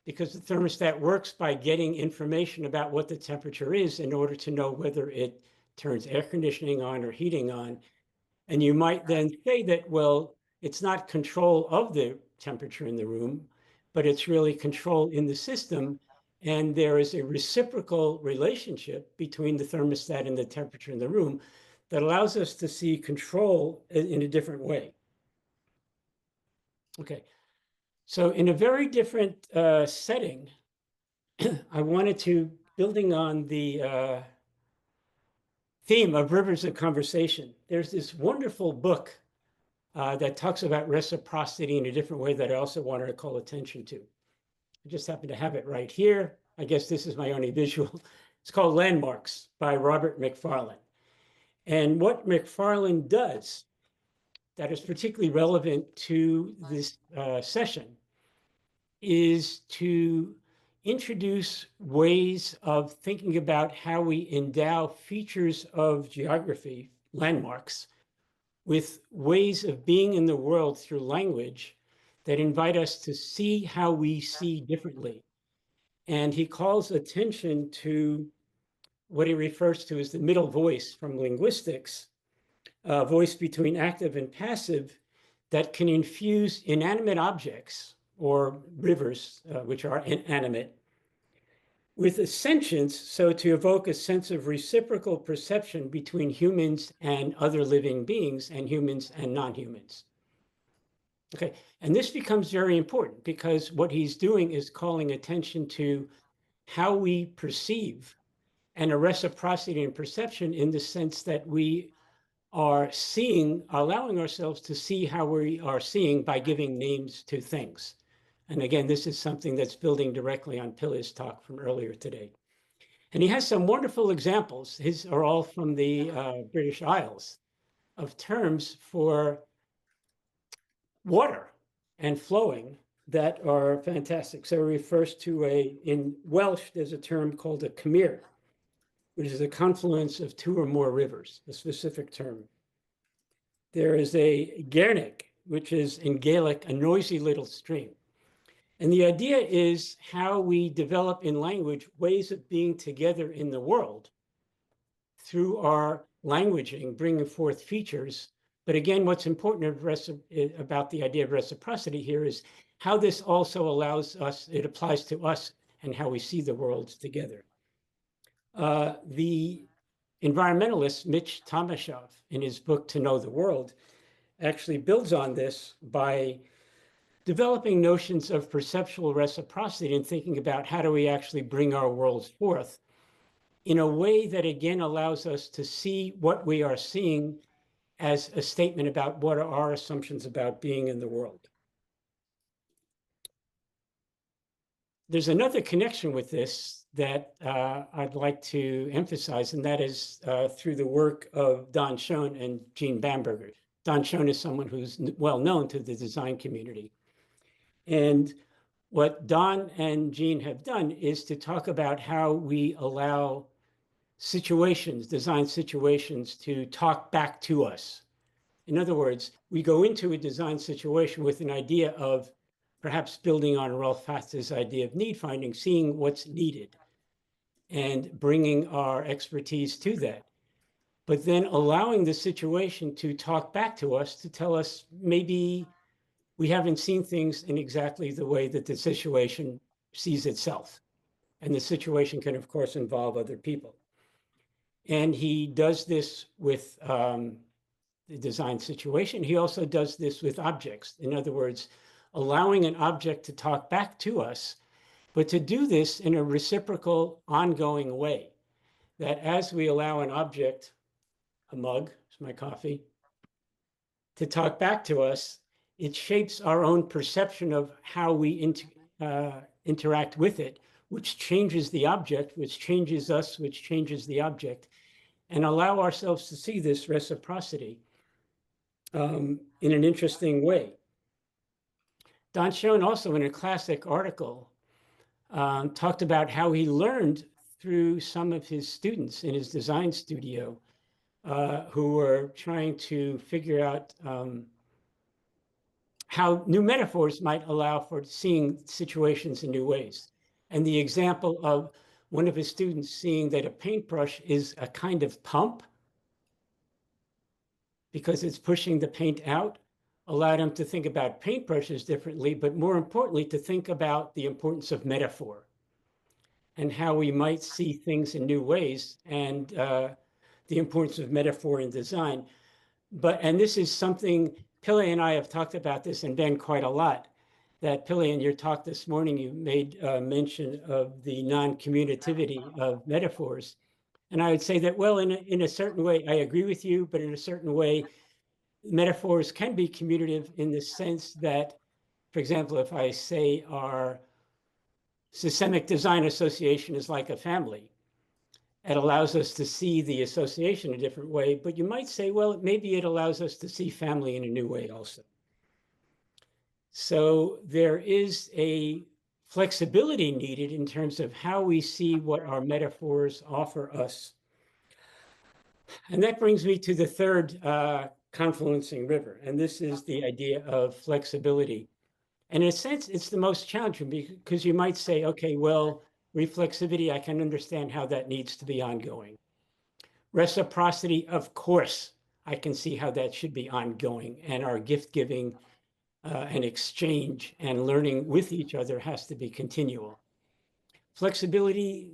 because the thermostat works by getting information about what the temperature is in order to know whether it turns air conditioning on or heating on. And you might then say that, well, it's not control of the temperature in the room, but it's really control in the system. And there is a reciprocal relationship between the thermostat and the temperature in the room that allows us to see control in a different way. Okay, so in a very different setting, I wanted to, building on the theme of rivers of conversation, there's this wonderful book that talks about reciprocity in a different way that I also wanted to call attention to. I just happen to have it right here. I guess this is my only visual. It's called Landmarks by Robert McFarlane. And what McFarlane does that is particularly relevant to this session is to introduce ways of thinking about how we endow features of geography, landmarks, with ways of being in the world through language that invite us to see how we see differently. And he calls attention to what he refers to as the middle voice from linguistics, a voice between active and passive that can infuse inanimate objects or rivers, which are inanimate, with a sentience, so to evoke a sense of reciprocal perception between humans and other living beings and humans and non-humans. Okay, and this becomes very important because what he's doing is calling attention to how we perceive and a reciprocity in perception in the sense that we are seeing, allowing ourselves to see how we are seeing by giving names to things. And again, this is something that's building directly on Pille's talk from earlier today. And he has some wonderful examples. His are all from the British Isles of terms for water and flowing that are fantastic. So he refers to in Welsh, there's a term called a cymir, which is a confluence of two or more rivers, a specific term. There is a Gernic, which is in Gaelic, a noisy little stream. And the idea is how we develop in language ways of being together in the world through our languaging, bringing forth features. But again, what's important about the idea of reciprocity here is how this also allows us, it applies to us and how we see the worlds together. The environmentalist Mitch Tomashoff, in his book To Know the World, actually builds on this by developing notions of perceptual reciprocity and thinking about how do we actually bring our worlds forth in a way that again allows us to see what we are seeing as a statement about what are our assumptions about being in the world. There's another connection with this that I'd like to emphasize, and that is through the work of Don Schoen and Jean Bamberger. Don Schoen is someone who's well known to the design community. And what Don and Jean have done is to talk about how we allow situations, design situations, to talk back to us. In other words, we go into a design situation with an idea of perhaps building on Ralph Fatz's idea of need finding, seeing what's needed and bringing our expertise to that. But then allowing the situation to talk back to us, to tell us maybe we haven't seen things in exactly the way that the situation sees itself. And the situation can, of course, involve other people. And he does this with the design situation. He also does this with objects. In other words, allowing an object to talk back to us, but to do this in a reciprocal, ongoing way. That as we allow an object, a mug, it's my coffee, to talk back to us, it shapes our own perception of how we interact with it, which changes the object, which changes us, which changes the object, and allow ourselves to see this reciprocity in an interesting way. Don Schoen also, in a classic article, talked about how he learned through some of his students in his design studio who were trying to figure out how new metaphors might allow for seeing situations in new ways. And the example of one of his students seeing that a paintbrush is a kind of pump because it's pushing the paint out, allowed him to think about paintbrushes differently, but more importantly, to think about the importance of metaphor and how we might see things in new ways, and the importance of metaphor in design. And this is something Pille and I have talked about this, and Ben, quite a lot. That Pille, in your talk this morning, you made mention of the non-commutativity of metaphors. And I would say that, well, in a certain way, I agree with you, but in a certain way, metaphors can be commutative in the sense that, for example, if I say our systemic design association is like a family, it allows us to see the association a different way. But you might say, well, maybe it allows us to see family in a new way also. So there is a flexibility needed in terms of how we see what our metaphors offer us. And that brings me to the third confluencing river. And this is the idea of flexibility. And in a sense, it's the most challenging because you might say, okay, well, reflexivity, I can understand how that needs to be ongoing. Reciprocity, of course, I can see how that should be ongoing. And our gift giving and exchange and learning with each other has to be continual. Flexibility,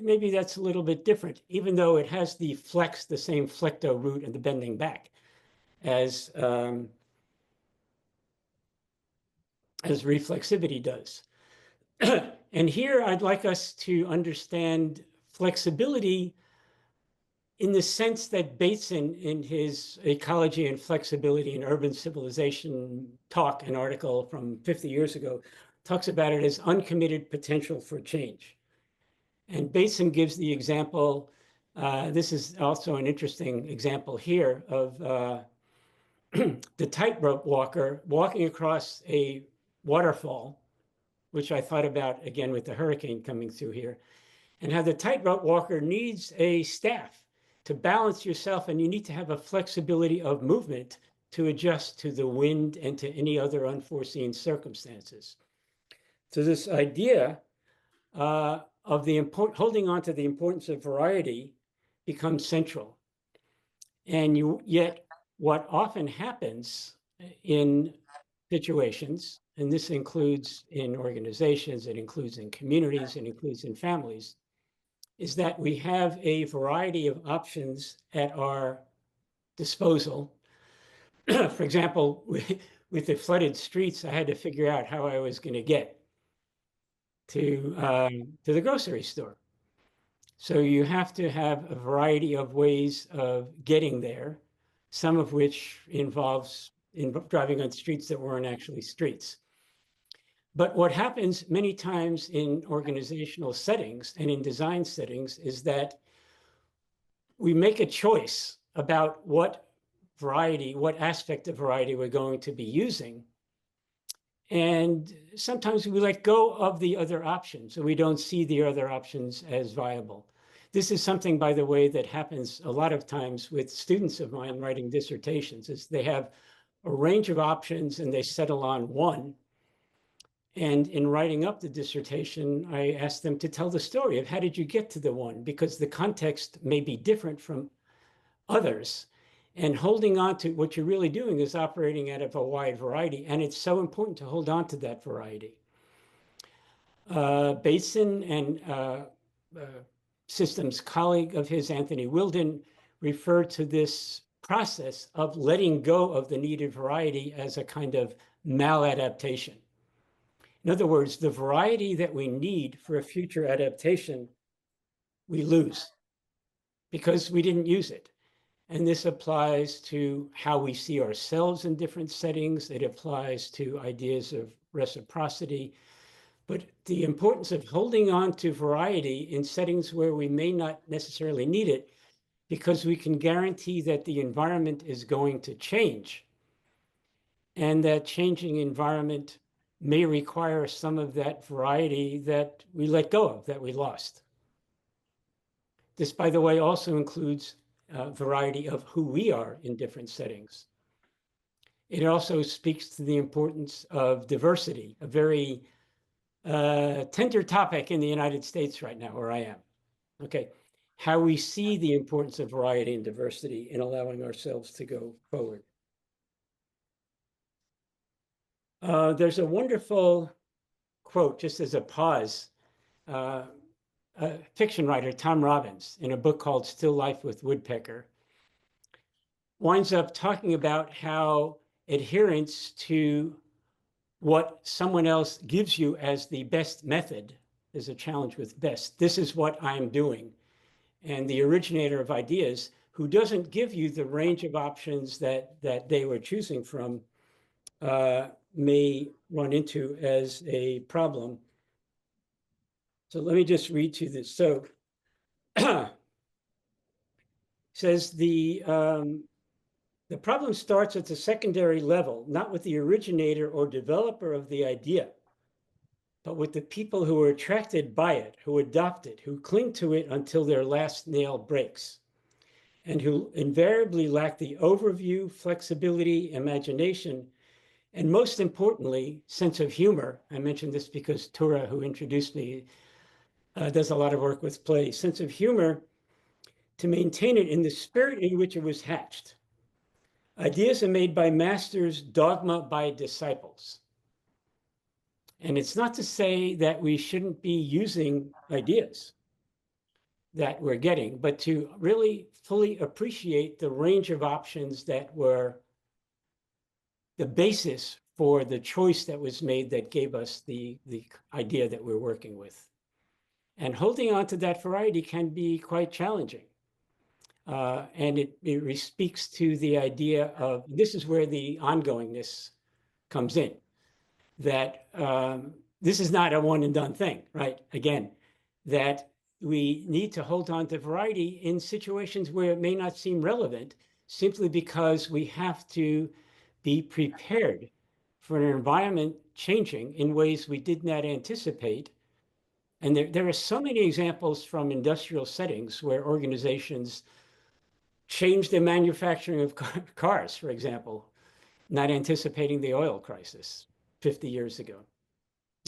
maybe that's a little bit different, even though it has the flex, the same flecto root and the bending back as reflexivity does. And here I'd like us to understand flexibility in the sense that Bateson, in his Ecology and Flexibility in Urban Civilization talk, an article from 50 years ago, talks about it as uncommitted potential for change. And Bateson gives the example, this is also an interesting example here, of the tightrope walker walking across a waterfall, which I thought about again with the hurricane coming through here, and how the tightrope walker needs a staff to balance yourself, and you need to have a flexibility of movement to adjust to the wind and to any other unforeseen circumstances. So this idea of holding on to the importance of variety becomes central. And yet what often happens in situations, and this includes in organizations, it includes in communities, it includes in families, is that we have a variety of options at our disposal. For example, with the flooded streets, I had to figure out how I was going to get to the grocery store. So you have to have a variety of ways of getting there, some of which involves driving on streets that weren't actually streets. But what happens many times in organizational settings and in design settings is that we make a choice about what variety, what aspect of variety we're going to be using. And sometimes we let go of the other options, and we don't see the other options as viable. This is something, by the way, that happens a lot of times with students of mine writing dissertations, is they have a range of options and they settle on one. And in writing up the dissertation, I asked them to tell the story of how did you get to the one, because the context may be different from others. And holding on to what you're really doing is operating out of a wide variety. And it's so important to hold on to that variety. Bateson and systems colleague of his, Anthony Wilden, referred to this process of letting go of the needed variety as a kind of maladaptation. In other words, the variety that we need for a future adaptation, we lose because we didn't use it. And this applies to how we see ourselves in different settings. It applies to ideas of reciprocity. But the importance of holding on to variety in settings where we may not necessarily need it, because we can guarantee that the environment is going to change. And that changing environment may require some of that variety that we let go of, that we lost. This, by the way, also includes variety of who we are in different settings. It also speaks to the importance of diversity, a very tender topic in the United States right now, where I am. Okay, how we see the importance of variety and diversity in allowing ourselves to go forward. There's a wonderful quote, just as a pause. A fiction writer, Tom Robbins, in a book called Still Life with Woodpecker, winds up talking about how adherence to what someone else gives you as the best method is a challenge with best. This is what I'm doing. And the originator of ideas, who doesn't give you the range of options that they were choosing from, may run into as a problem. So let me just read to this. So says the problem starts at the secondary level, not with the originator or developer of the idea, but with the people who are attracted by it, who adopt it, who cling to it until their last nail breaks, and who invariably lack the overview, flexibility, imagination, and most importantly, sense of humor. I mentioned this because Tura, who introduced me, does a lot of work with play. Sense of humor to maintain it in the spirit in which it was hatched. Ideas are made by masters, dogma by disciples. And it's not to say that we shouldn't be using ideas that we're getting, but to really fully appreciate the range of options that were the basis for the choice that was made that gave us the idea that we're working with. And holding on to that variety can be quite challenging. And it speaks to the idea of, this is where the ongoingness comes in, that this is not a one and done thing, right? Again, that we need to hold on to variety in situations where it may not seem relevant, simply because we have to be prepared for an environment changing in ways we did not anticipate. And there are so many examples from industrial settings where organizations changed the manufacturing of cars, for example, not anticipating the oil crisis 50 years ago.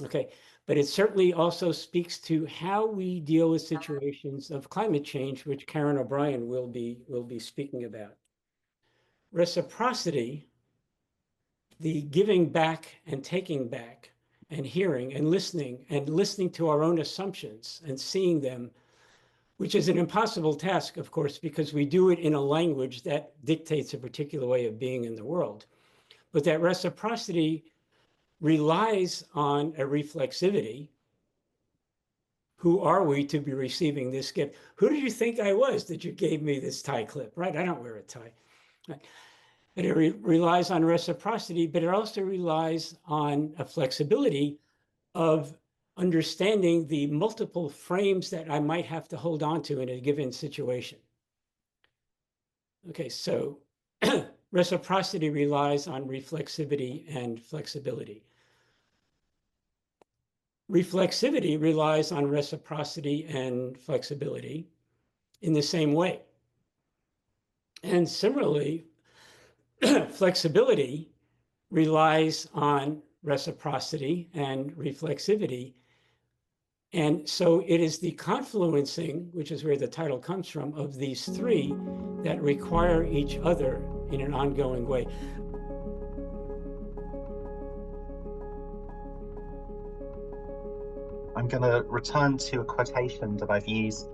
Okay, but it certainly also speaks to how we deal with situations of climate change, which Karen O'Brien will be speaking about. Reciprocity, the giving back and taking back, and hearing and listening to our own assumptions and seeing them, which is an impossible task, of course, because we do it in a language that dictates a particular way of being in the world. But that reciprocity relies on a reflexivity. Who are we to be receiving this gift? Who did you think I was that you gave me this tie clip, right? I don't wear a tie. Right? But it relies on reciprocity, but it also relies on a flexibility of understanding the multiple frames that I might have to hold on to in a given situation. Okay, so reciprocity relies on reflexivity and flexibility. Reflexivity relies on reciprocity and flexibility in the same way. And similarly, flexibility relies on reciprocity and reflexivity. And so it is the confluencing, which is where the title comes from, of these three that require each other in an ongoing way. I'm going to return to a quotation that I've used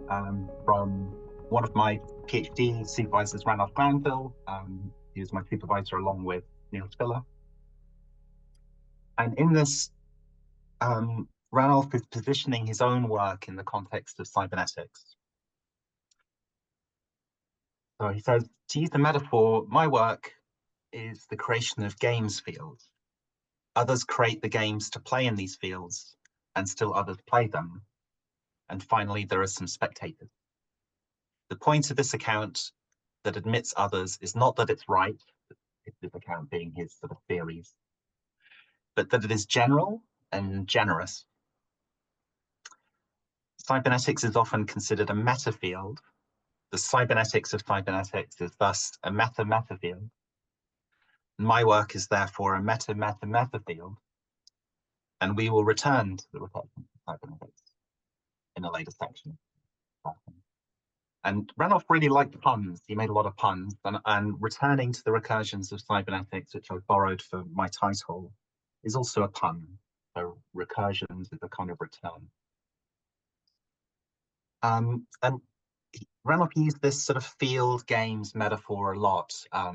from one of my PhD supervisors, Ranulph Glanville. He was my supervisor along with Neil Spiller. And in this, Ranulph is positioning his own work in the context of cybernetics. So he says, to use the metaphor, my work is the creation of games fields. Others create the games to play in these fields, and still others play them. And finally, there are some spectators. The point of this account that admits others is not that it's right, this account being his sort of theories, but that it is general and generous. Cybernetics is often considered a meta field. The cybernetics of cybernetics is thus a meta-meta field. My work is therefore a meta-meta-meta field, and we will return to the recursion of cybernetics in a later section. And Ranoff really liked puns. He made a lot of puns. And returning to the recursions of cybernetics, which I borrowed for my title, is also a pun. So recursions is a kind of return. And Ranoff used this sort of field games metaphor a lot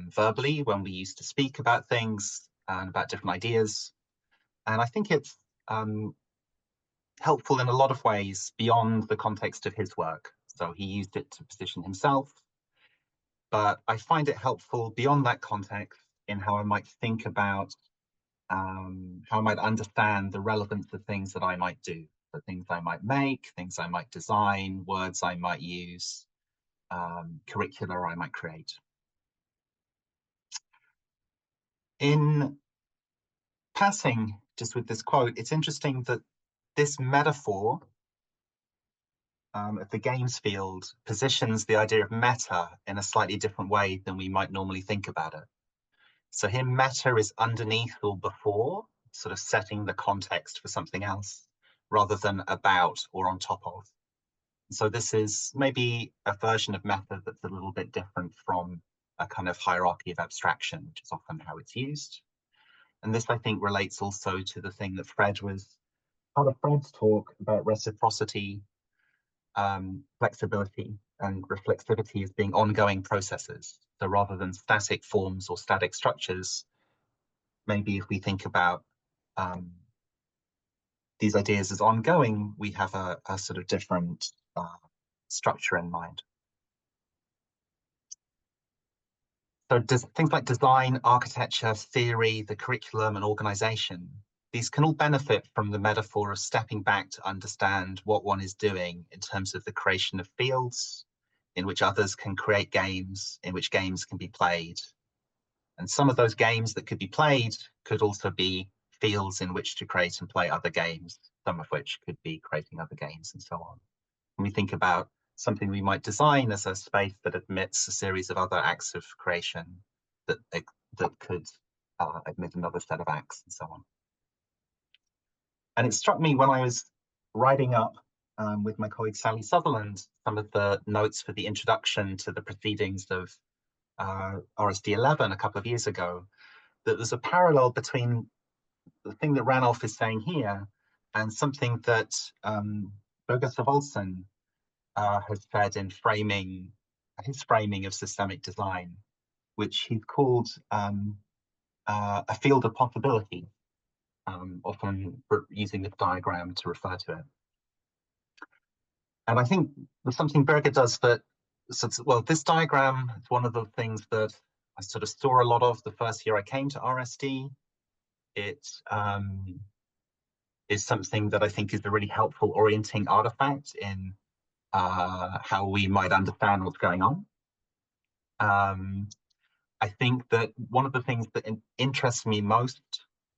verbally when we used to speak about things and about different ideas. And I think it's helpful in a lot of ways beyond the context of his work. So he used it to position himself, but I find it helpful beyond that context in how I might think about how I might understand the relevance of things that I might do, the things I might make, things I might design, words I might use, curricula I might create. In passing, just with this quote, it's interesting that this metaphor of the games field positions the idea of meta in a slightly different way than we might normally think about it. So here meta is underneath or before, sort of setting the context for something else, rather than about or on top of. So this is maybe a version of meta that's a little bit different from a kind of hierarchy of abstraction, which is often how it's used. And this, I think, relates also to the thing that Fred was, part of Fred's talk about reciprocity, flexibility, and reflexivity as being ongoing processes. So rather than static forms or static structures, maybe if we think about these ideas as ongoing, we have a sort of different structure in mind. So things like design, architecture, theory, the curriculum, and organization, these can all benefit from the metaphor of stepping back to understand what one is doing in terms of the creation of fields in which others can create games, in which games can be played. And some of those games that could be played could also be fields in which to create and play other games, some of which could be creating other games and so on. When we think about something we might design as a space that admits a series of other acts of creation that could admit another set of acts and so on. And it struck me when I was writing up with my colleague Sally Sutherland some of the notes for the introduction to the proceedings of RSD 11 a couple of years ago, that there's a parallel between the thing that Ranoff is saying here and something that Birger Olsen has said in his framing of systemic design, which he's called a field of possibility, often using this diagram to refer to it. And I think there's something Birger does that, well, this diagram is one of the things that I sort of saw a lot of the first year I came to RSD. It is something that I think is a really helpful orienting artifact in how we might understand what's going on. I think that one of the things that interests me most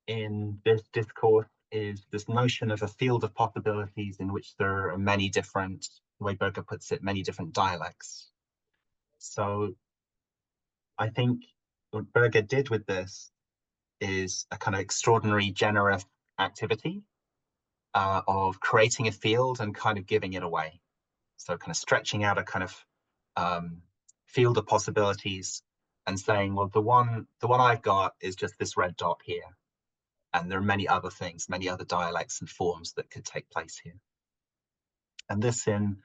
in this discourse is this notion of a field of possibilities in which there are many different, the way Birger puts it, many different dialects. So I think what Birger did with this is a kind of extraordinary generous activity of creating a field and kind of giving it away. So kind of stretching out a kind of field of possibilities and saying, well, the one I've got is just this red dot here. And there are many other things, many other dialects and forms that could take place here. And this in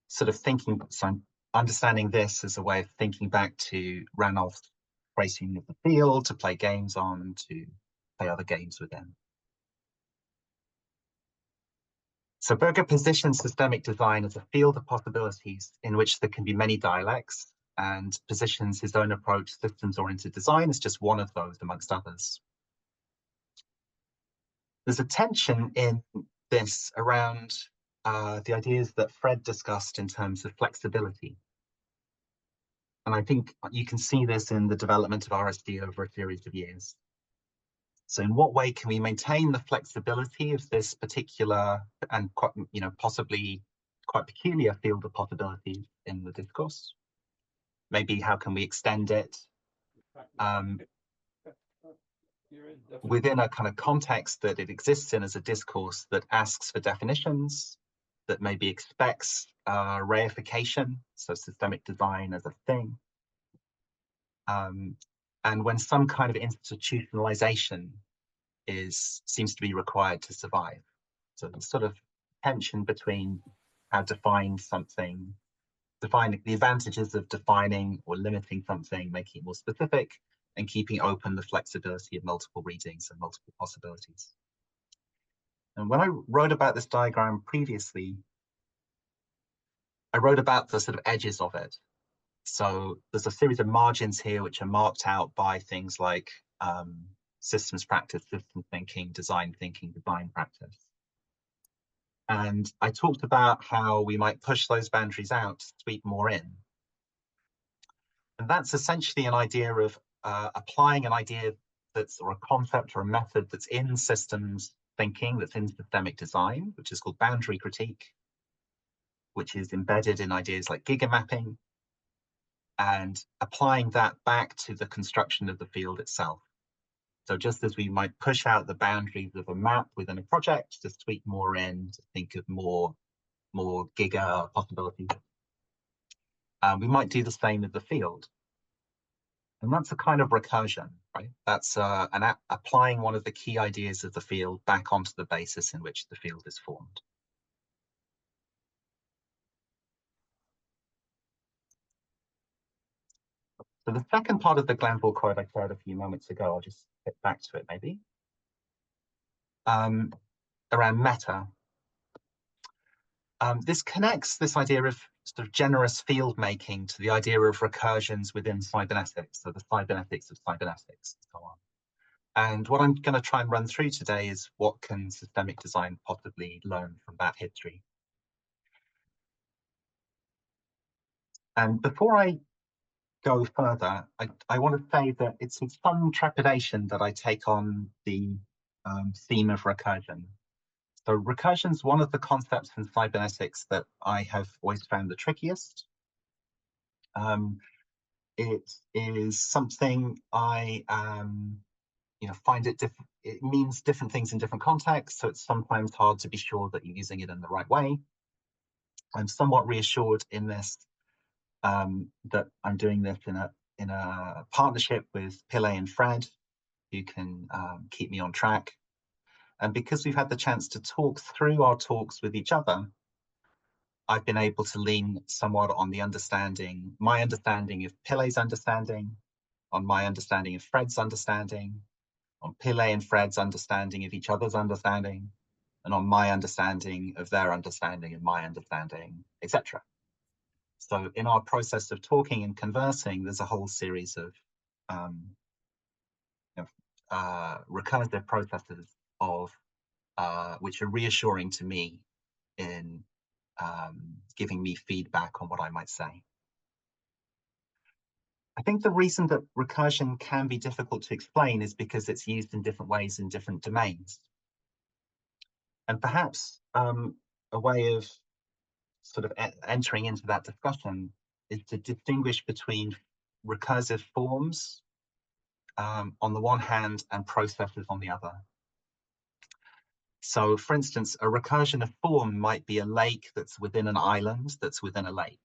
sort of thinking, so I'm understanding this as a way of thinking back to Ranoff's creating of the field to play games on, to play other games within. So Birger positions systemic design as a field of possibilities in which there can be many dialects, and positions his own approach, systems-oriented design, as just one of those amongst others. There's a tension in this around the ideas that Fred discussed in terms of flexibility. And I think you can see this in the development of RSD over a series of years. So in what way can we maintain the flexibility of this particular and quite, possibly quite peculiar field of possibilities in the discourse? Maybe how can we extend it within a kind of context that it exists in as a discourse that asks for definitions, that maybe expects reification, so systemic design as a thing. And when some kind of institutionalization seems to be required to survive. So the sort of tension between how defining the advantages of defining or limiting something, making it more specific, and keeping open the flexibility of multiple readings and multiple possibilities. And when I wrote about this diagram previously, I wrote about the sort of edges of it. So there's a series of margins here which are marked out by things like systems practice, system thinking, design practice. And I talked about how we might push those boundaries out to sweep more in. And that's essentially an idea of applying an idea or a concept or a method that's in systems thinking, that's in systemic design, which is called boundary critique, which is embedded in ideas like giga mapping, and applying that back to the construction of the field itself. So just as we might push out the boundaries of a map within a project to sweep more in, to think of more giga possibilities, we might do the same with the field. And that's a kind of recursion, right? That's applying one of the key ideas of the field back onto the basis in which the field is formed. So the second part of the Glanville quote I shared a few moments ago, I'll just get back to it maybe, around meta. This connects this idea of sort of generous field making to the idea of recursions within cybernetics, so the cybernetics of cybernetics and so on. And what I'm going to try and run through today is what can systemic design possibly learn from that history. And before I go further, I want to say that it's with some trepidation that I take on the theme of recursion. So recursion is one of the concepts in cybernetics that I have always found the trickiest. It is something I find it means different things in different contexts, so it's sometimes hard to be sure that you're using it in the right way. I'm somewhat reassured in this that I'm doing this in a partnership with Pille and Fred, who can keep me on track. And because we've had the chance to talk through our talks with each other, I've been able to lean somewhat on my understanding of Pille's understanding, on my understanding of Fred's understanding, on Pille and Fred's understanding of each other's understanding, and on my understanding of their understanding and my understanding, etc. So in our process of talking and conversing, there's a whole series of recursive processes which are reassuring to me in giving me feedback on what I might say. I think the reason that recursion can be difficult to explain is because it's used in different ways in different domains. And perhaps a way of sort of entering into that discussion is to distinguish between recursive forms on the one hand and processes on the other. So for instance, a recursion of form might be a lake that's within an island that's within a lake.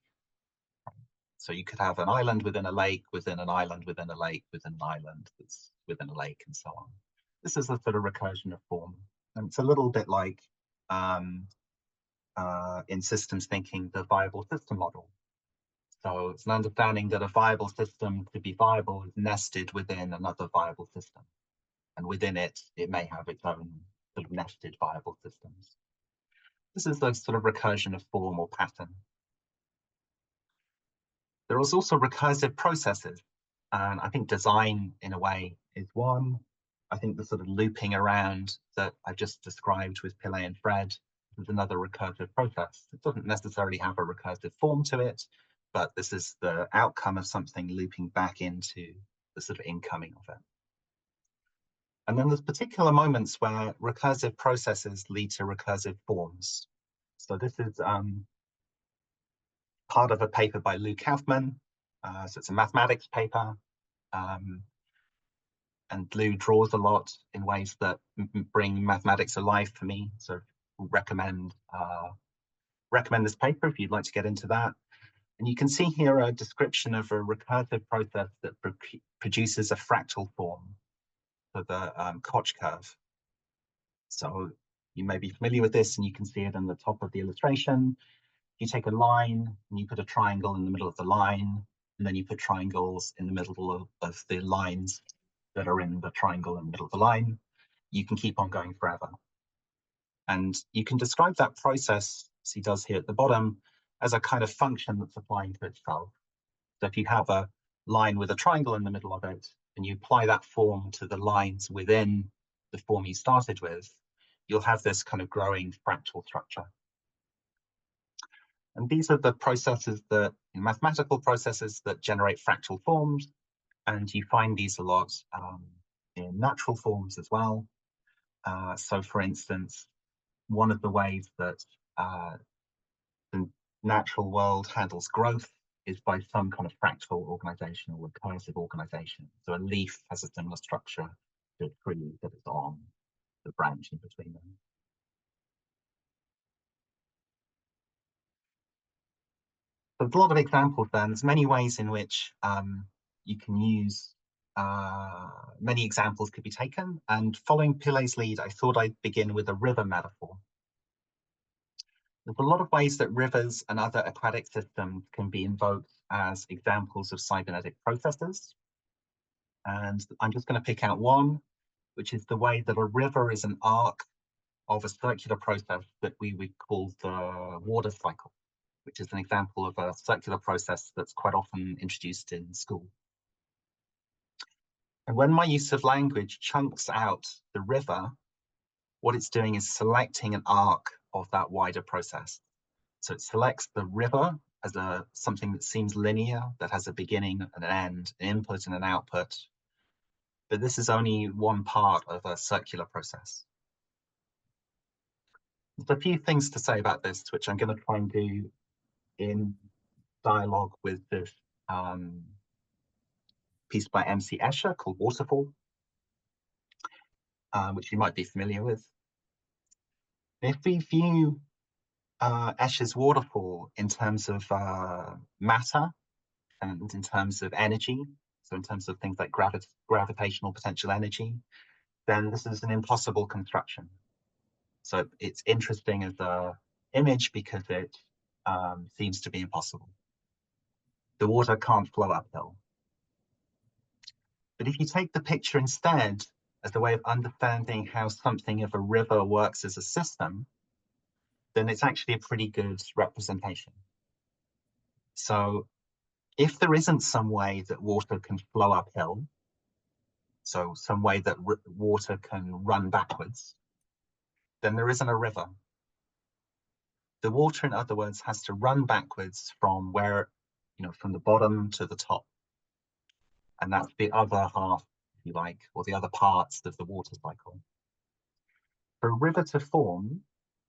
So you could have an island within a lake, within an island, within a lake, within an island that's within a lake, and so on. This is a sort of recursion of form. And it's a little bit like in systems thinking, the viable system model. So it's an understanding that a viable system, to be viable, is nested within another viable system. And within it, it may have its own sort of nested viable systems. This is the sort of recursion of form or pattern. There is also recursive processes. And I think design, in a way, is one. I think the sort of looping around that I just described with Pille and Fred is another recursive process. It doesn't necessarily have a recursive form to it, but this is the outcome of something looping back into the sort of incoming of it. And then there's particular moments where recursive processes lead to recursive forms. So this is part of a paper by Lou Kaufman. So it's a mathematics paper. And Lou draws a lot in ways that bring mathematics alive for me. So recommend recommend this paper if you'd like to get into that. And you can see here a description of a recursive process that produces a fractal form for the Koch curve. So you may be familiar with this, and you can see it on the top of the illustration. You take a line and you put a triangle in the middle of the line, and then you put triangles in the middle of the lines that are in the triangle in the middle of the line. You can keep on going forever. And you can describe that process, as he does here at the bottom, as a kind of function that's applying to itself. So if you have a line with a triangle in the middle of it, and you apply that form to the lines within the form you started with, you'll have this kind of growing fractal structure. And these are the processes that, mathematical processes that generate fractal forms. And you find these a lot in natural forms as well. So for instance, one of the ways that the natural world handles growth is by some kind of fractal organization or recursive organization. So a leaf has a similar structure to a tree that is on the branch in between them. So there's a lot of examples then. There's many ways in which you can use, many examples could be taken. And following Pille's lead, I thought I'd begin with a river metaphor. There's a lot of ways that rivers and other aquatic systems can be invoked as examples of cybernetic processes. And I'm just going to pick out one, which is the way that a river is an arc of a circular process that we would call the water cycle, which is an example of a circular process that's quite often introduced in school. And when my use of language chunks out the river, what it's doing is selecting an arc of that wider process. So it selects the river as something that seems linear, that has a beginning and an end, an input and an output. But this is only one part of a circular process. There's a few things to say about this, which I'm going to try and do in dialogue with this piece by MC Escher called Waterfall, which you might be familiar with. If we view Escher's waterfall in terms of matter and in terms of energy, so in terms of things like gravitational potential energy, then this is an impossible construction. So it's interesting as an image because it seems to be impossible. The water can't flow uphill. But if you take the picture instead as a way of understanding how something of a river works as a system, then it's actually a pretty good representation. So if there isn't some way that water can flow uphill, so some way that water can run backwards, then there isn't a river. The water, in other words, has to run backwards from where, from the bottom to the top. And that's the other half, if you like, or the other parts of the water cycle. For a river to form,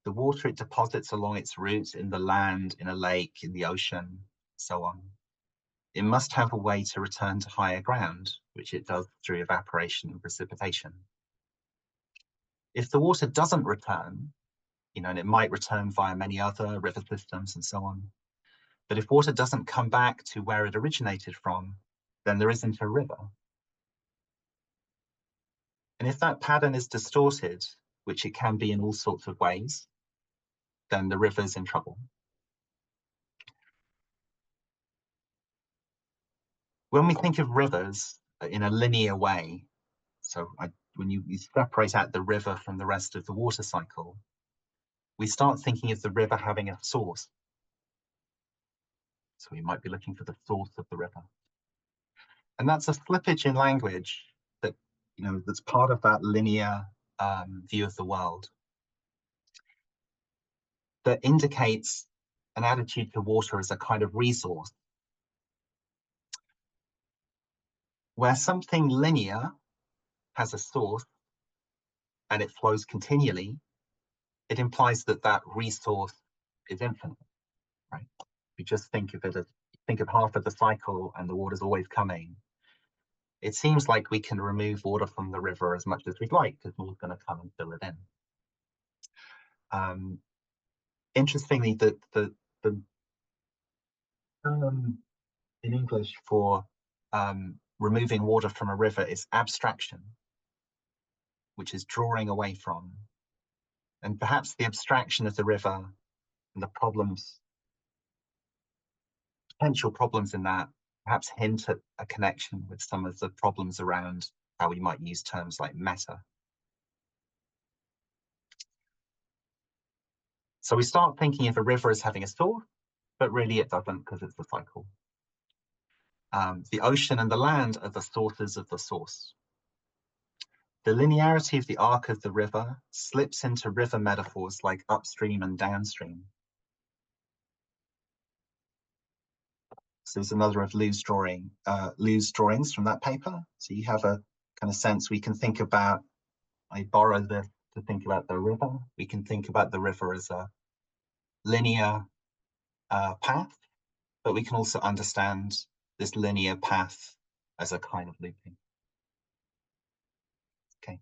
the water it deposits along its route in the land, in a lake, in the ocean, so on. It must have a way to return to higher ground, which it does through evaporation and precipitation. If the water doesn't return, and it might return via many other river systems and so on, but if water doesn't come back to where it originated from, then there isn't a river. And if that pattern is distorted, which it can be in all sorts of ways, then the river's in trouble. When we think of rivers in a linear way, so when you separate out the river from the rest of the water cycle, we start thinking of the river having a source. So we might be looking for the source of the river. And that's a slippage in language that, that's part of that linear view of the world that indicates an attitude to water as a kind of resource. Where something linear has a source and it flows continually, it implies that that resource is infinite, right? If you just think of it as, think of half of the cycle and the water's always coming, it seems like we can remove water from the river as much as we'd like because more's going to come and fill it in. interestingly, the term in English for removing water from a river is abstraction, which is drawing away from. And perhaps the abstraction of the river and the problems, potential problems in that, perhaps hint at a connection with some of the problems around how we might use terms like meta. So we start thinking of a river as having a source, but really it doesn't, because it's a cycle. The ocean and the land are the sources of the source. The linearity of the arc of the river slips into river metaphors like upstream and downstream. So there's another of Lou's drawings from that paper. So you have a kind of sense we can think about, I borrow this to think about the river. We can think about the river as a linear path, but we can also understand this linear path as a kind of looping. Okay.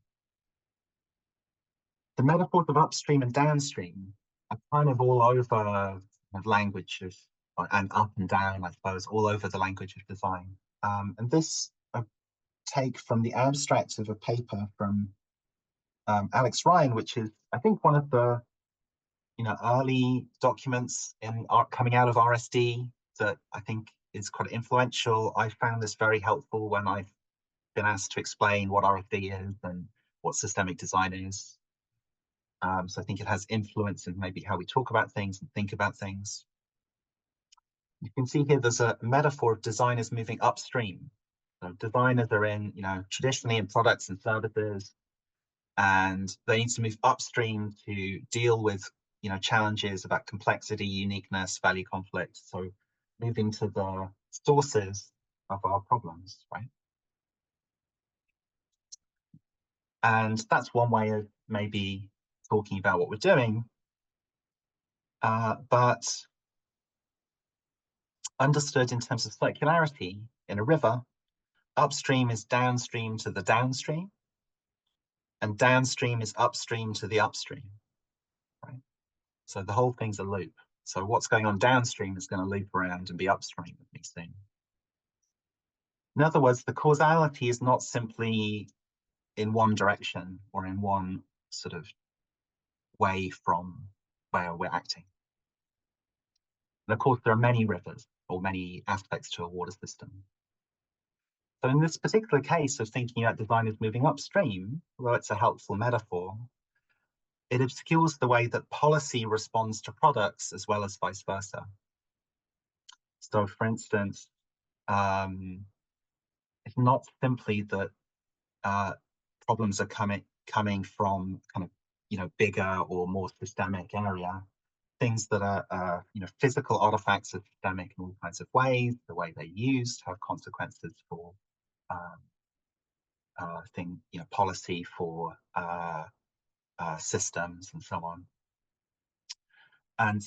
The metaphors of upstream and downstream are kind of all over language of, and up and down, I suppose, all over the language of design. And this I take from the abstract of a paper from Alex Ryan, which is, I think, one of the early documents coming out of RSD that I think is quite influential. I found this very helpful when I've been asked to explain what RSD is and what systemic design is. So I think it has influence in maybe how we talk about things and think about things. You can see here there's a metaphor of designers moving upstream. So designers are in, traditionally in products and services, and they need to move upstream to deal with, challenges about complexity, uniqueness, value conflict. So moving to the sources of our problems, right? And that's one way of maybe talking about what we're doing. But understood in terms of circularity in a river, upstream is downstream to the downstream, and downstream is upstream to the upstream, right? So the whole thing's a loop. So what's going on downstream is going to loop around and be upstream with me soon. In other words, the causality is not simply in one direction or in one sort of way from where we're acting. And of course, there are many rivers or many aspects to a water system. So in this particular case of thinking about designers moving upstream, although it's a helpful metaphor, it obscures the way that policy responds to products as well as vice versa. So for instance, it's not simply that problems are coming from kind of bigger or more systemic area. Things that are physical artifacts are systemic in all kinds of ways. The way they're used have consequences for policy, for systems, and so on. And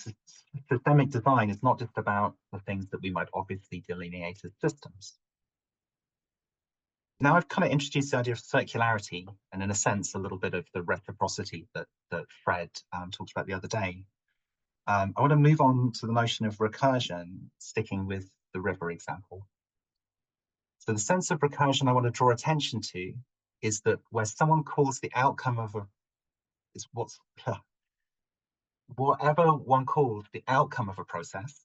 systemic design is not just about the things that we might obviously delineate as systems. Now I've kind of introduced the idea of circularity, and in a sense, a little bit of the reciprocity that Fred talked about the other day. I want to move on to the notion of recursion, sticking with the river example. So the sense of recursion I want to draw attention to is that where someone calls the outcome of whatever one calls the outcome of a process,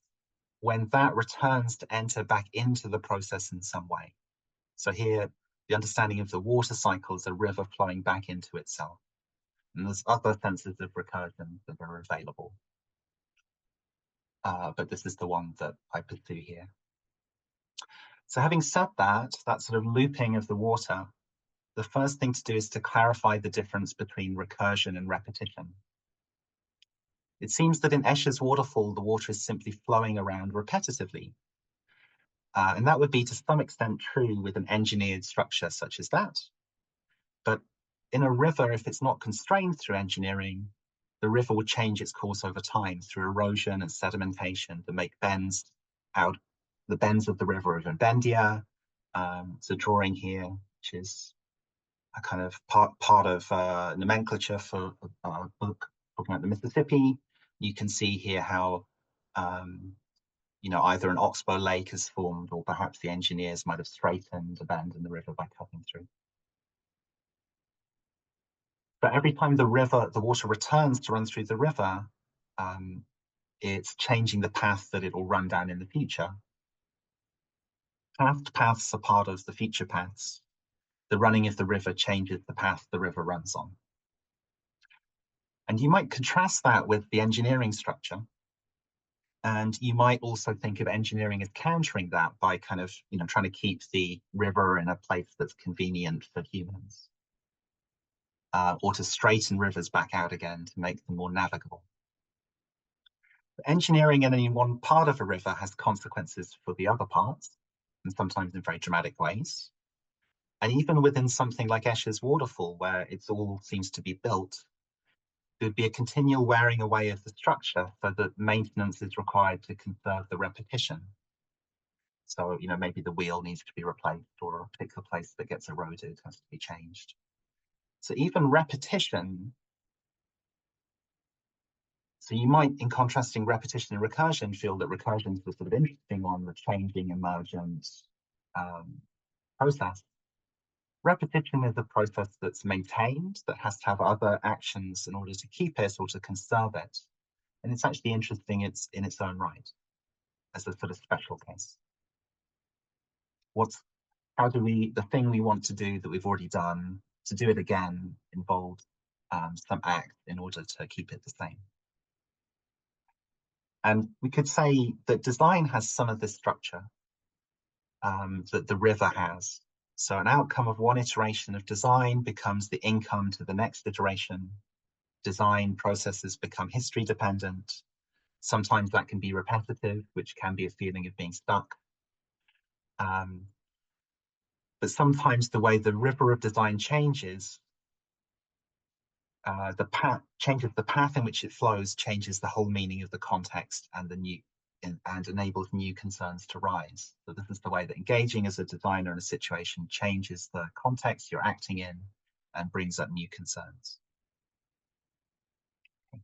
when that returns to enter back into the process in some way. So here, the understanding of the water cycle is a river flowing back into itself. And there's other senses of recursion that are available. But this is the one that I pursue here. So having said that sort of looping of the water, the first thing to do is to clarify the difference between recursion and repetition. It seems that in Escher's waterfall, the water is simply flowing around repetitively. And that would be to some extent true with an engineered structure such as that. But in a river, if it's not constrained through engineering, the river will change its course over time through erosion and sedimentation to make bends out. The bends of the river of bendia. It's a drawing here, which is a kind of part of nomenclature for a book talking about the Mississippi. You can see here how, you know, either an oxbow lake has formed, or perhaps the engineers might have straightened a bend in the river by cutting through. But every time the water returns to run through the river, it's changing the path that it will run down in the future. Past paths are part of the future paths. The running of the river changes the path the river runs on. And you might contrast that with the engineering structure. And you might also think of engineering as countering that by kind of, you know, trying to keep the river in a place that's convenient for humans, or to straighten rivers back out again to make them more navigable. Engineering in any one part of a river has consequences for the other parts, and sometimes in very dramatic ways. And even within something like Escher's waterfall, where it all seems to be built, there'd be a continual wearing away of the structure so that maintenance is required to conserve the repetition. So, you know, maybe the wheel needs to be replaced, or a particular place that gets eroded has to be changed. So even repetition, so you might, in contrasting repetition and recursion, feel that recursion is the sort of interesting one, the changing, emergent process. Repetition is a process that's maintained, that has to have other actions in order to keep it or to conserve it. And it's actually interesting in its own right, as a sort of special case. How do the thing we want to do that we've already done, to do it again, involve some act in order to keep it the same? And we could say that design has some of this structure that the river has. So an outcome of one iteration of design becomes the income to the next iteration. Design processes become history dependent. Sometimes that can be repetitive, which can be a feeling of being stuck. But sometimes the way the river of design changes, changes the path in which it flows, changes the whole meaning of the context and and enables new concerns to rise. So this is the way that engaging as a designer in a situation changes the context you're acting in and brings up new concerns. Okay.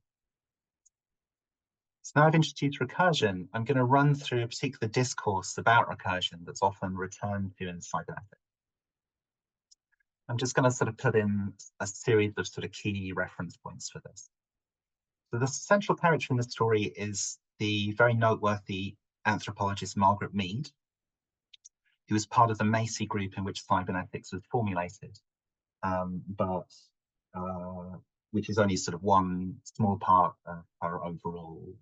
So now I've introduced recursion, I'm going to run through a particular discourse about recursion that's often returned to in cybernetics. I'm just going to sort of put in a series of sort of key reference points for this. So the central character in the story is the very noteworthy anthropologist Margaret Mead, who was part of the Macy group in which cybernetics was formulated, which is only sort of one small part of her overall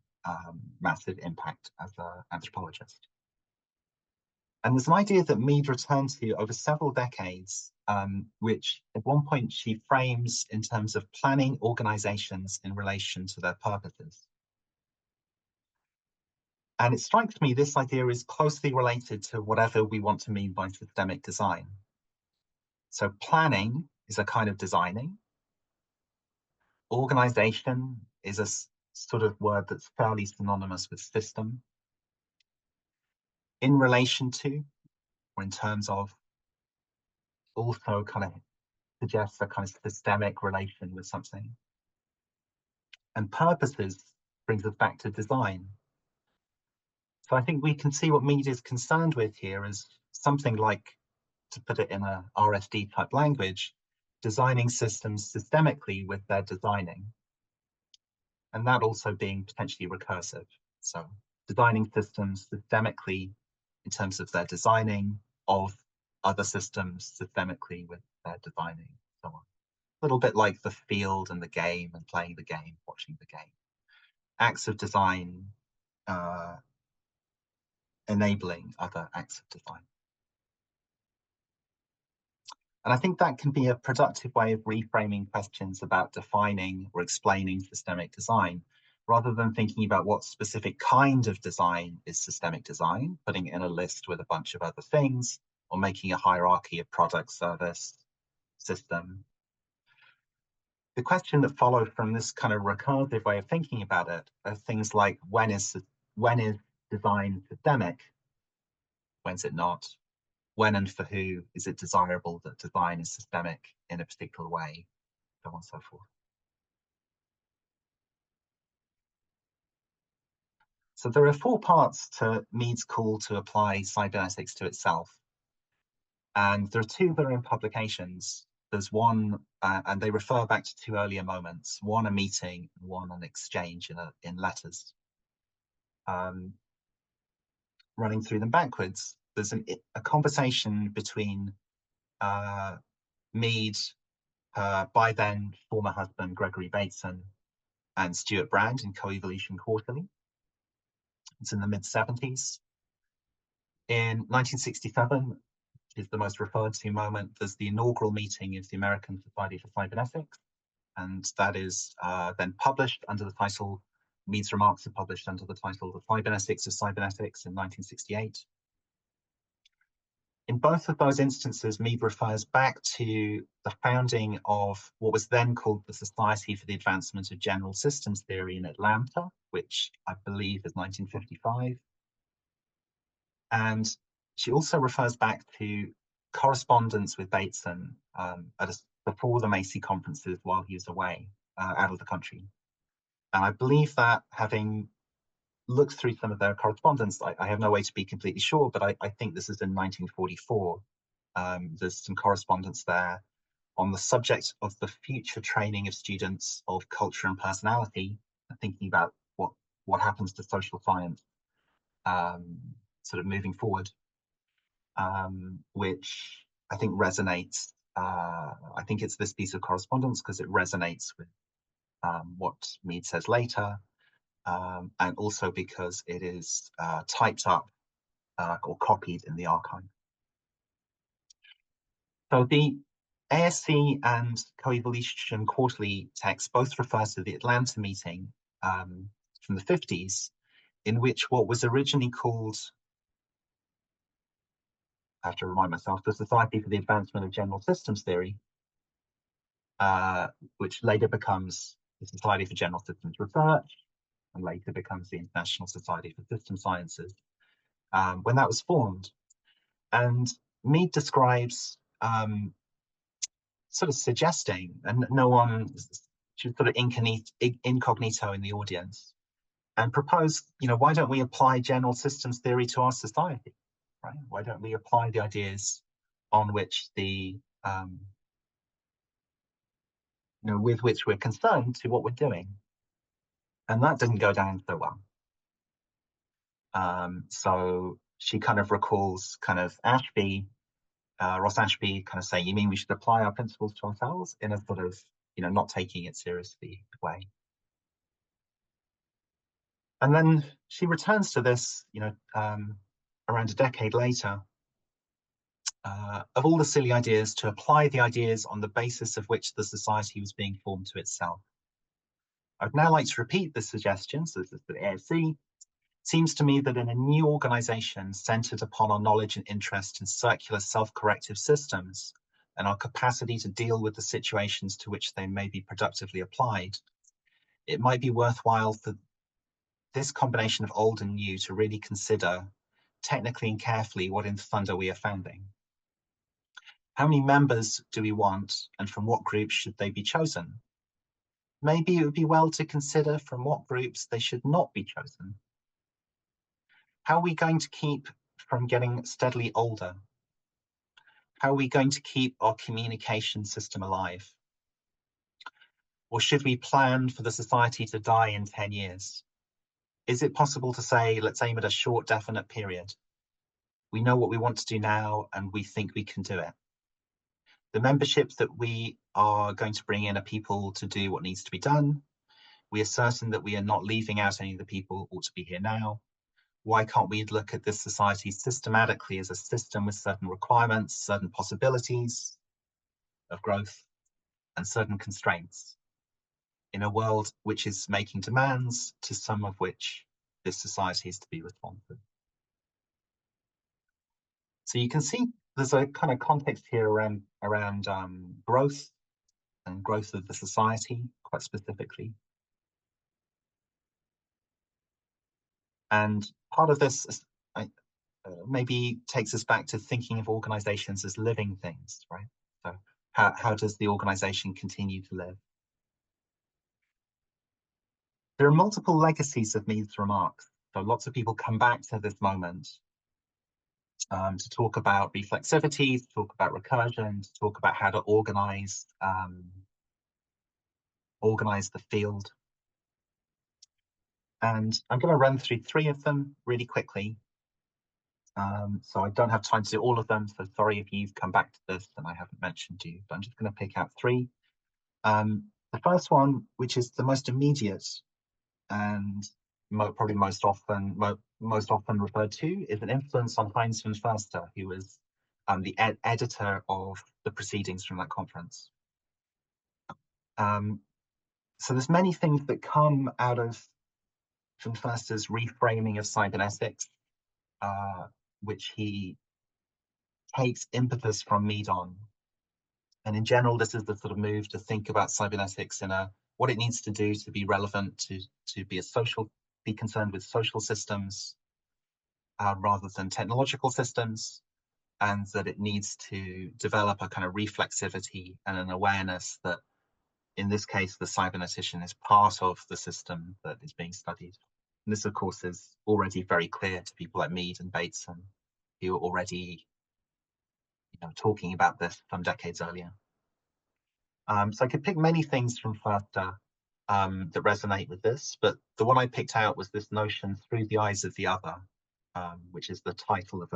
massive impact as an anthropologist. And there's an idea that Mead returned to over several decades, which at one point she frames in terms of planning organizations in relation to their purposes. And it strikes me this idea is closely related to whatever we want to mean by systemic design. So planning is a kind of designing. Organization is a sort of word that's fairly synonymous with system. In relation to, or in terms of, also kind of suggests a kind of systemic relation with something. And purposes brings us back to design. So I think we can see what Mead is concerned with here as something like, to put it in a RSD type language, designing systems systemically with their designing. And that also being potentially recursive. So designing systems systemically in terms of their designing of other systems systemically with their designing, so on. A little bit like the field and the game and playing the game, watching the game. Acts of design enabling other acts of design. And I think that can be a productive way of reframing questions about defining or explaining systemic design, rather than thinking about what specific kind of design is systemic design, putting it in a list with a bunch of other things, or making a hierarchy of product, service, system. The question that followed from this kind of recursive way of thinking about it are things like, when is design systemic? When's it not? When and for who is it desirable that design is systemic in a particular way? So on and so forth. So there are 4 parts to Mead's call to apply cybernetics to itself. And there are 2 that are in publications. There's one, and they refer back to 2 earlier moments, one a meeting, one an exchange in letters. Running through them backwards, there's a conversation between Mead, her by then former husband Gregory Bateson, and Stuart Brand in Coevolution Quarterly. It's in the mid-70s. In 1967, which is the most referred to moment, there's the inaugural meeting of the American Society for Cybernetics, and that is then published under the title, Mead's remarks are published under the title The Cybernetics of Cybernetics in 1968. In both of those instances, Mead refers back to the founding of what was then called the Society for the Advancement of General Systems Theory in Atlanta, which I believe is 1955. And she also refers back to correspondence with Bateson before the Macy conferences while he was away, out of the country. And I believe that, having looked through some of their correspondence, I have no way to be completely sure, but I think this is in 1944. There's some correspondence there on the subject of the future training of students of culture and personality, thinking about what happens to social science sort of moving forward, which I think resonates. I think it's this piece of correspondence because it resonates with what Mead says later, and also because it is typed up or copied in the archive. So the ASC and Coevolution Quarterly text both refer to the Atlanta meeting from the 50s, in which what was originally called, I have to remind myself, the Society for the Advancement of General Systems Theory, which later becomes the Society for General Systems Research, and later becomes the International Society for System Sciences, when that was formed. And Mead describes sort of suggesting, and no one, she's sort of incognito in the audience, and proposed, why don't we apply general systems theory to our society, right? Why don't we apply the ideas on which with which we're concerned to what we're doing? And that didn't go down so well. So she kind of recalls Ross Ashby kind of saying, you mean we should apply our principles to ourselves, in a sort of, not taking it seriously way. And then she returns to this, around a decade later, of all the silly ideas, to apply the ideas on the basis of which the society was being formed to itself. I'd now like to repeat the suggestion, so this is the ASC. Seems to me that in a new organization centered upon our knowledge and interest in circular self-corrective systems and our capacity to deal with the situations to which they may be productively applied, it might be worthwhile for this combination of old and new to really consider technically and carefully what in thunder we are founding. How many members do we want, and from what groups should they be chosen? Maybe it would be well to consider from what groups they should not be chosen. How are we going to keep from getting steadily older? How are we going to keep our communication system alive? Or should we plan for the society to die in 10 years? Is it possible to say, let's aim at a short, definite period? We know what we want to do now, and we think we can do it. The memberships that we are going to bring in are people to do what needs to be done. We are certain that we are not leaving out any of the people who ought to be here now. Why can't we look at this society systematically as a system with certain requirements, certain possibilities of growth, and certain constraints, in a world which is making demands, to some of which this society is to be responsive? So you can see there's a kind of context here around growth and growth of the society, quite specifically. And part of this maybe takes us back to thinking of organizations as living things, right? So how does the organization continue to live? There are multiple legacies of Mead's remarks. So lots of people come back to this moment to talk about reflexivity, to talk about recursion, to talk about how to organize the field. And I'm going to run through 3 of them really quickly. So I don't have time to do all of them, so sorry if you've come back to this and I haven't mentioned you, but I'm just going to pick out 3. The first one, which is the most immediate and probably most often referred to, is an influence on Heinz von Förster, who was the editor of the proceedings from that conference. So there's many things that come out of von Förster's reframing of cybernetics, which he takes impetus from Mead on. And in general, this is the sort of move to think about cybernetics in what it needs to do to be relevant, to be concerned with social systems rather than technological systems, and that it needs to develop a kind of reflexivity and an awareness that, in this case, the cybernetician is part of the system that is being studied. And this, of course, is already very clear to people like Mead and Bateson, who are already talking about this some decades earlier. So I could pick many things from Förster that resonate with this, but the one I picked out was this notion through the eyes of the other, which is the title of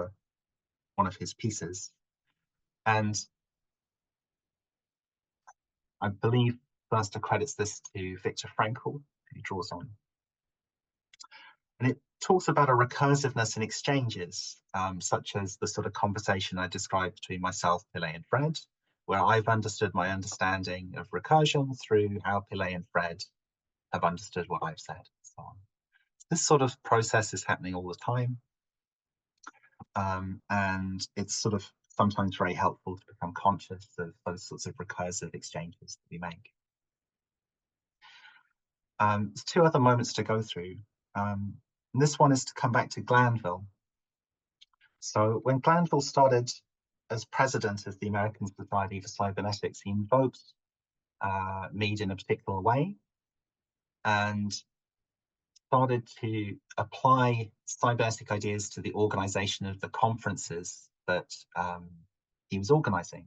one of his pieces. And I believe Förster credits this to Viktor Frankl, who he draws on. And it talks about a recursiveness in exchanges, such as the sort of conversation I described between myself, Pille, and Fred, where I've understood my understanding of recursion through how Pille and Fred have understood what I've said, and so on. This sort of process is happening all the time. And it's sort of sometimes very helpful to become conscious of those sorts of recursive exchanges that we make. There's 2 other moments to go through. And this one is to come back to Glanville. So when Glanville started as president of the American Society for Cybernetics, he invoked Mead in a particular way and started to apply cybernetic ideas to the organization of the conferences that he was organizing.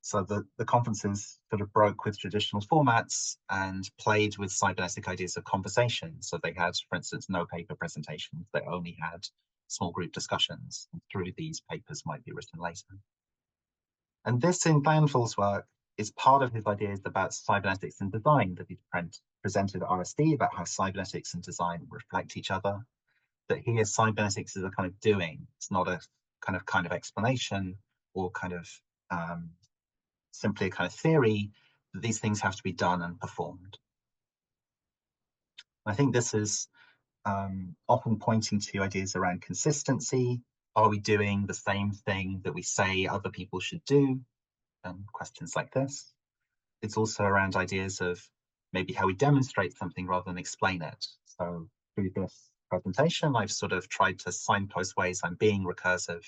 So the conferences sort of broke with traditional formats and played with cybernetic ideas of conversation. So they had, for instance, no paper presentations. They only had small group discussions. And through these, papers might be written later. And this, in Glanville's work, is part of his ideas about cybernetics and design that he presented at RSD, about how cybernetics and design reflect each other. That here, cybernetics is a kind of doing. It's not a kind of explanation or kind of simply a kind of theory, that these things have to be done and performed. I think this is often pointing to ideas around consistency. Are we doing the same thing that we say other people should do? And questions like this. It's also around ideas of maybe how we demonstrate something rather than explain it. So through this presentation, I've sort of tried to signpost ways I'm being recursive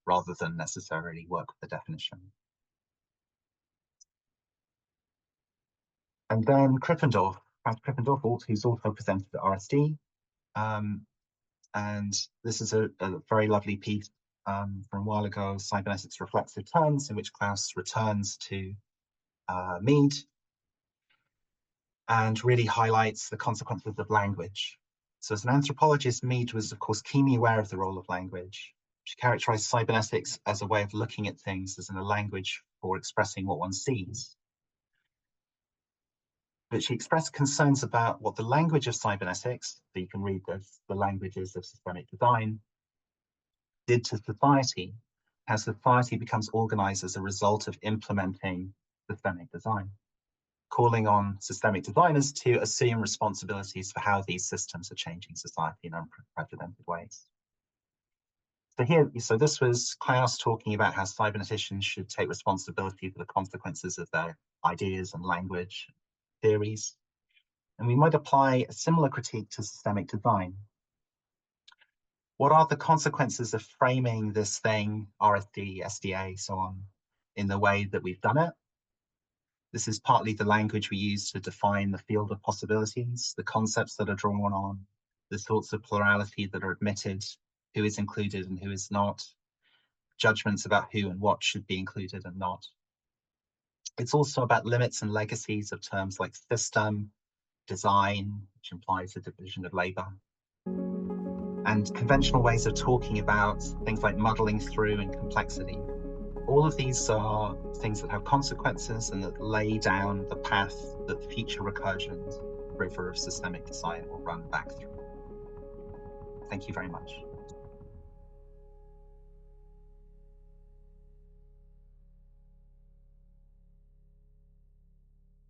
rather than necessarily work with the definition. And then Krippendorff, who's also presented at RSD. And this is a very lovely piece from a while ago, Cybernetics Reflexive Terms, in which Klaus returns to Mead and really highlights the consequences of language. So as an anthropologist, Mead was, of course, keenly aware of the role of language. She characterized cybernetics as a way of looking at things, as in a language for expressing what one sees. But she expressed concerns about what the language of cybernetics, so you can read this, the languages of systemic design, did to society, how society becomes organized as a result of implementing systemic design, calling on systemic designers to assume responsibilities for how these systems are changing society in unprecedented ways. So this was Klaus talking about how cyberneticians should take responsibility for the consequences of their ideas and language theories. And we might apply a similar critique to systemic design. What are the consequences of framing this thing, RSD, SDA, so on, in the way that we've done it? This is partly the language we use to define the field of possibilities, the concepts that are drawn on, the sorts of plurality that are admitted, who is included and who is not, judgments about who and what should be included and not. It's also about limits and legacies of terms like system, design, which implies a division of labor, and conventional ways of talking about things like muddling through and complexity. All of these are things that have consequences and that lay down the path that future recursions, river of systemic design, will run back through. Thank you very much.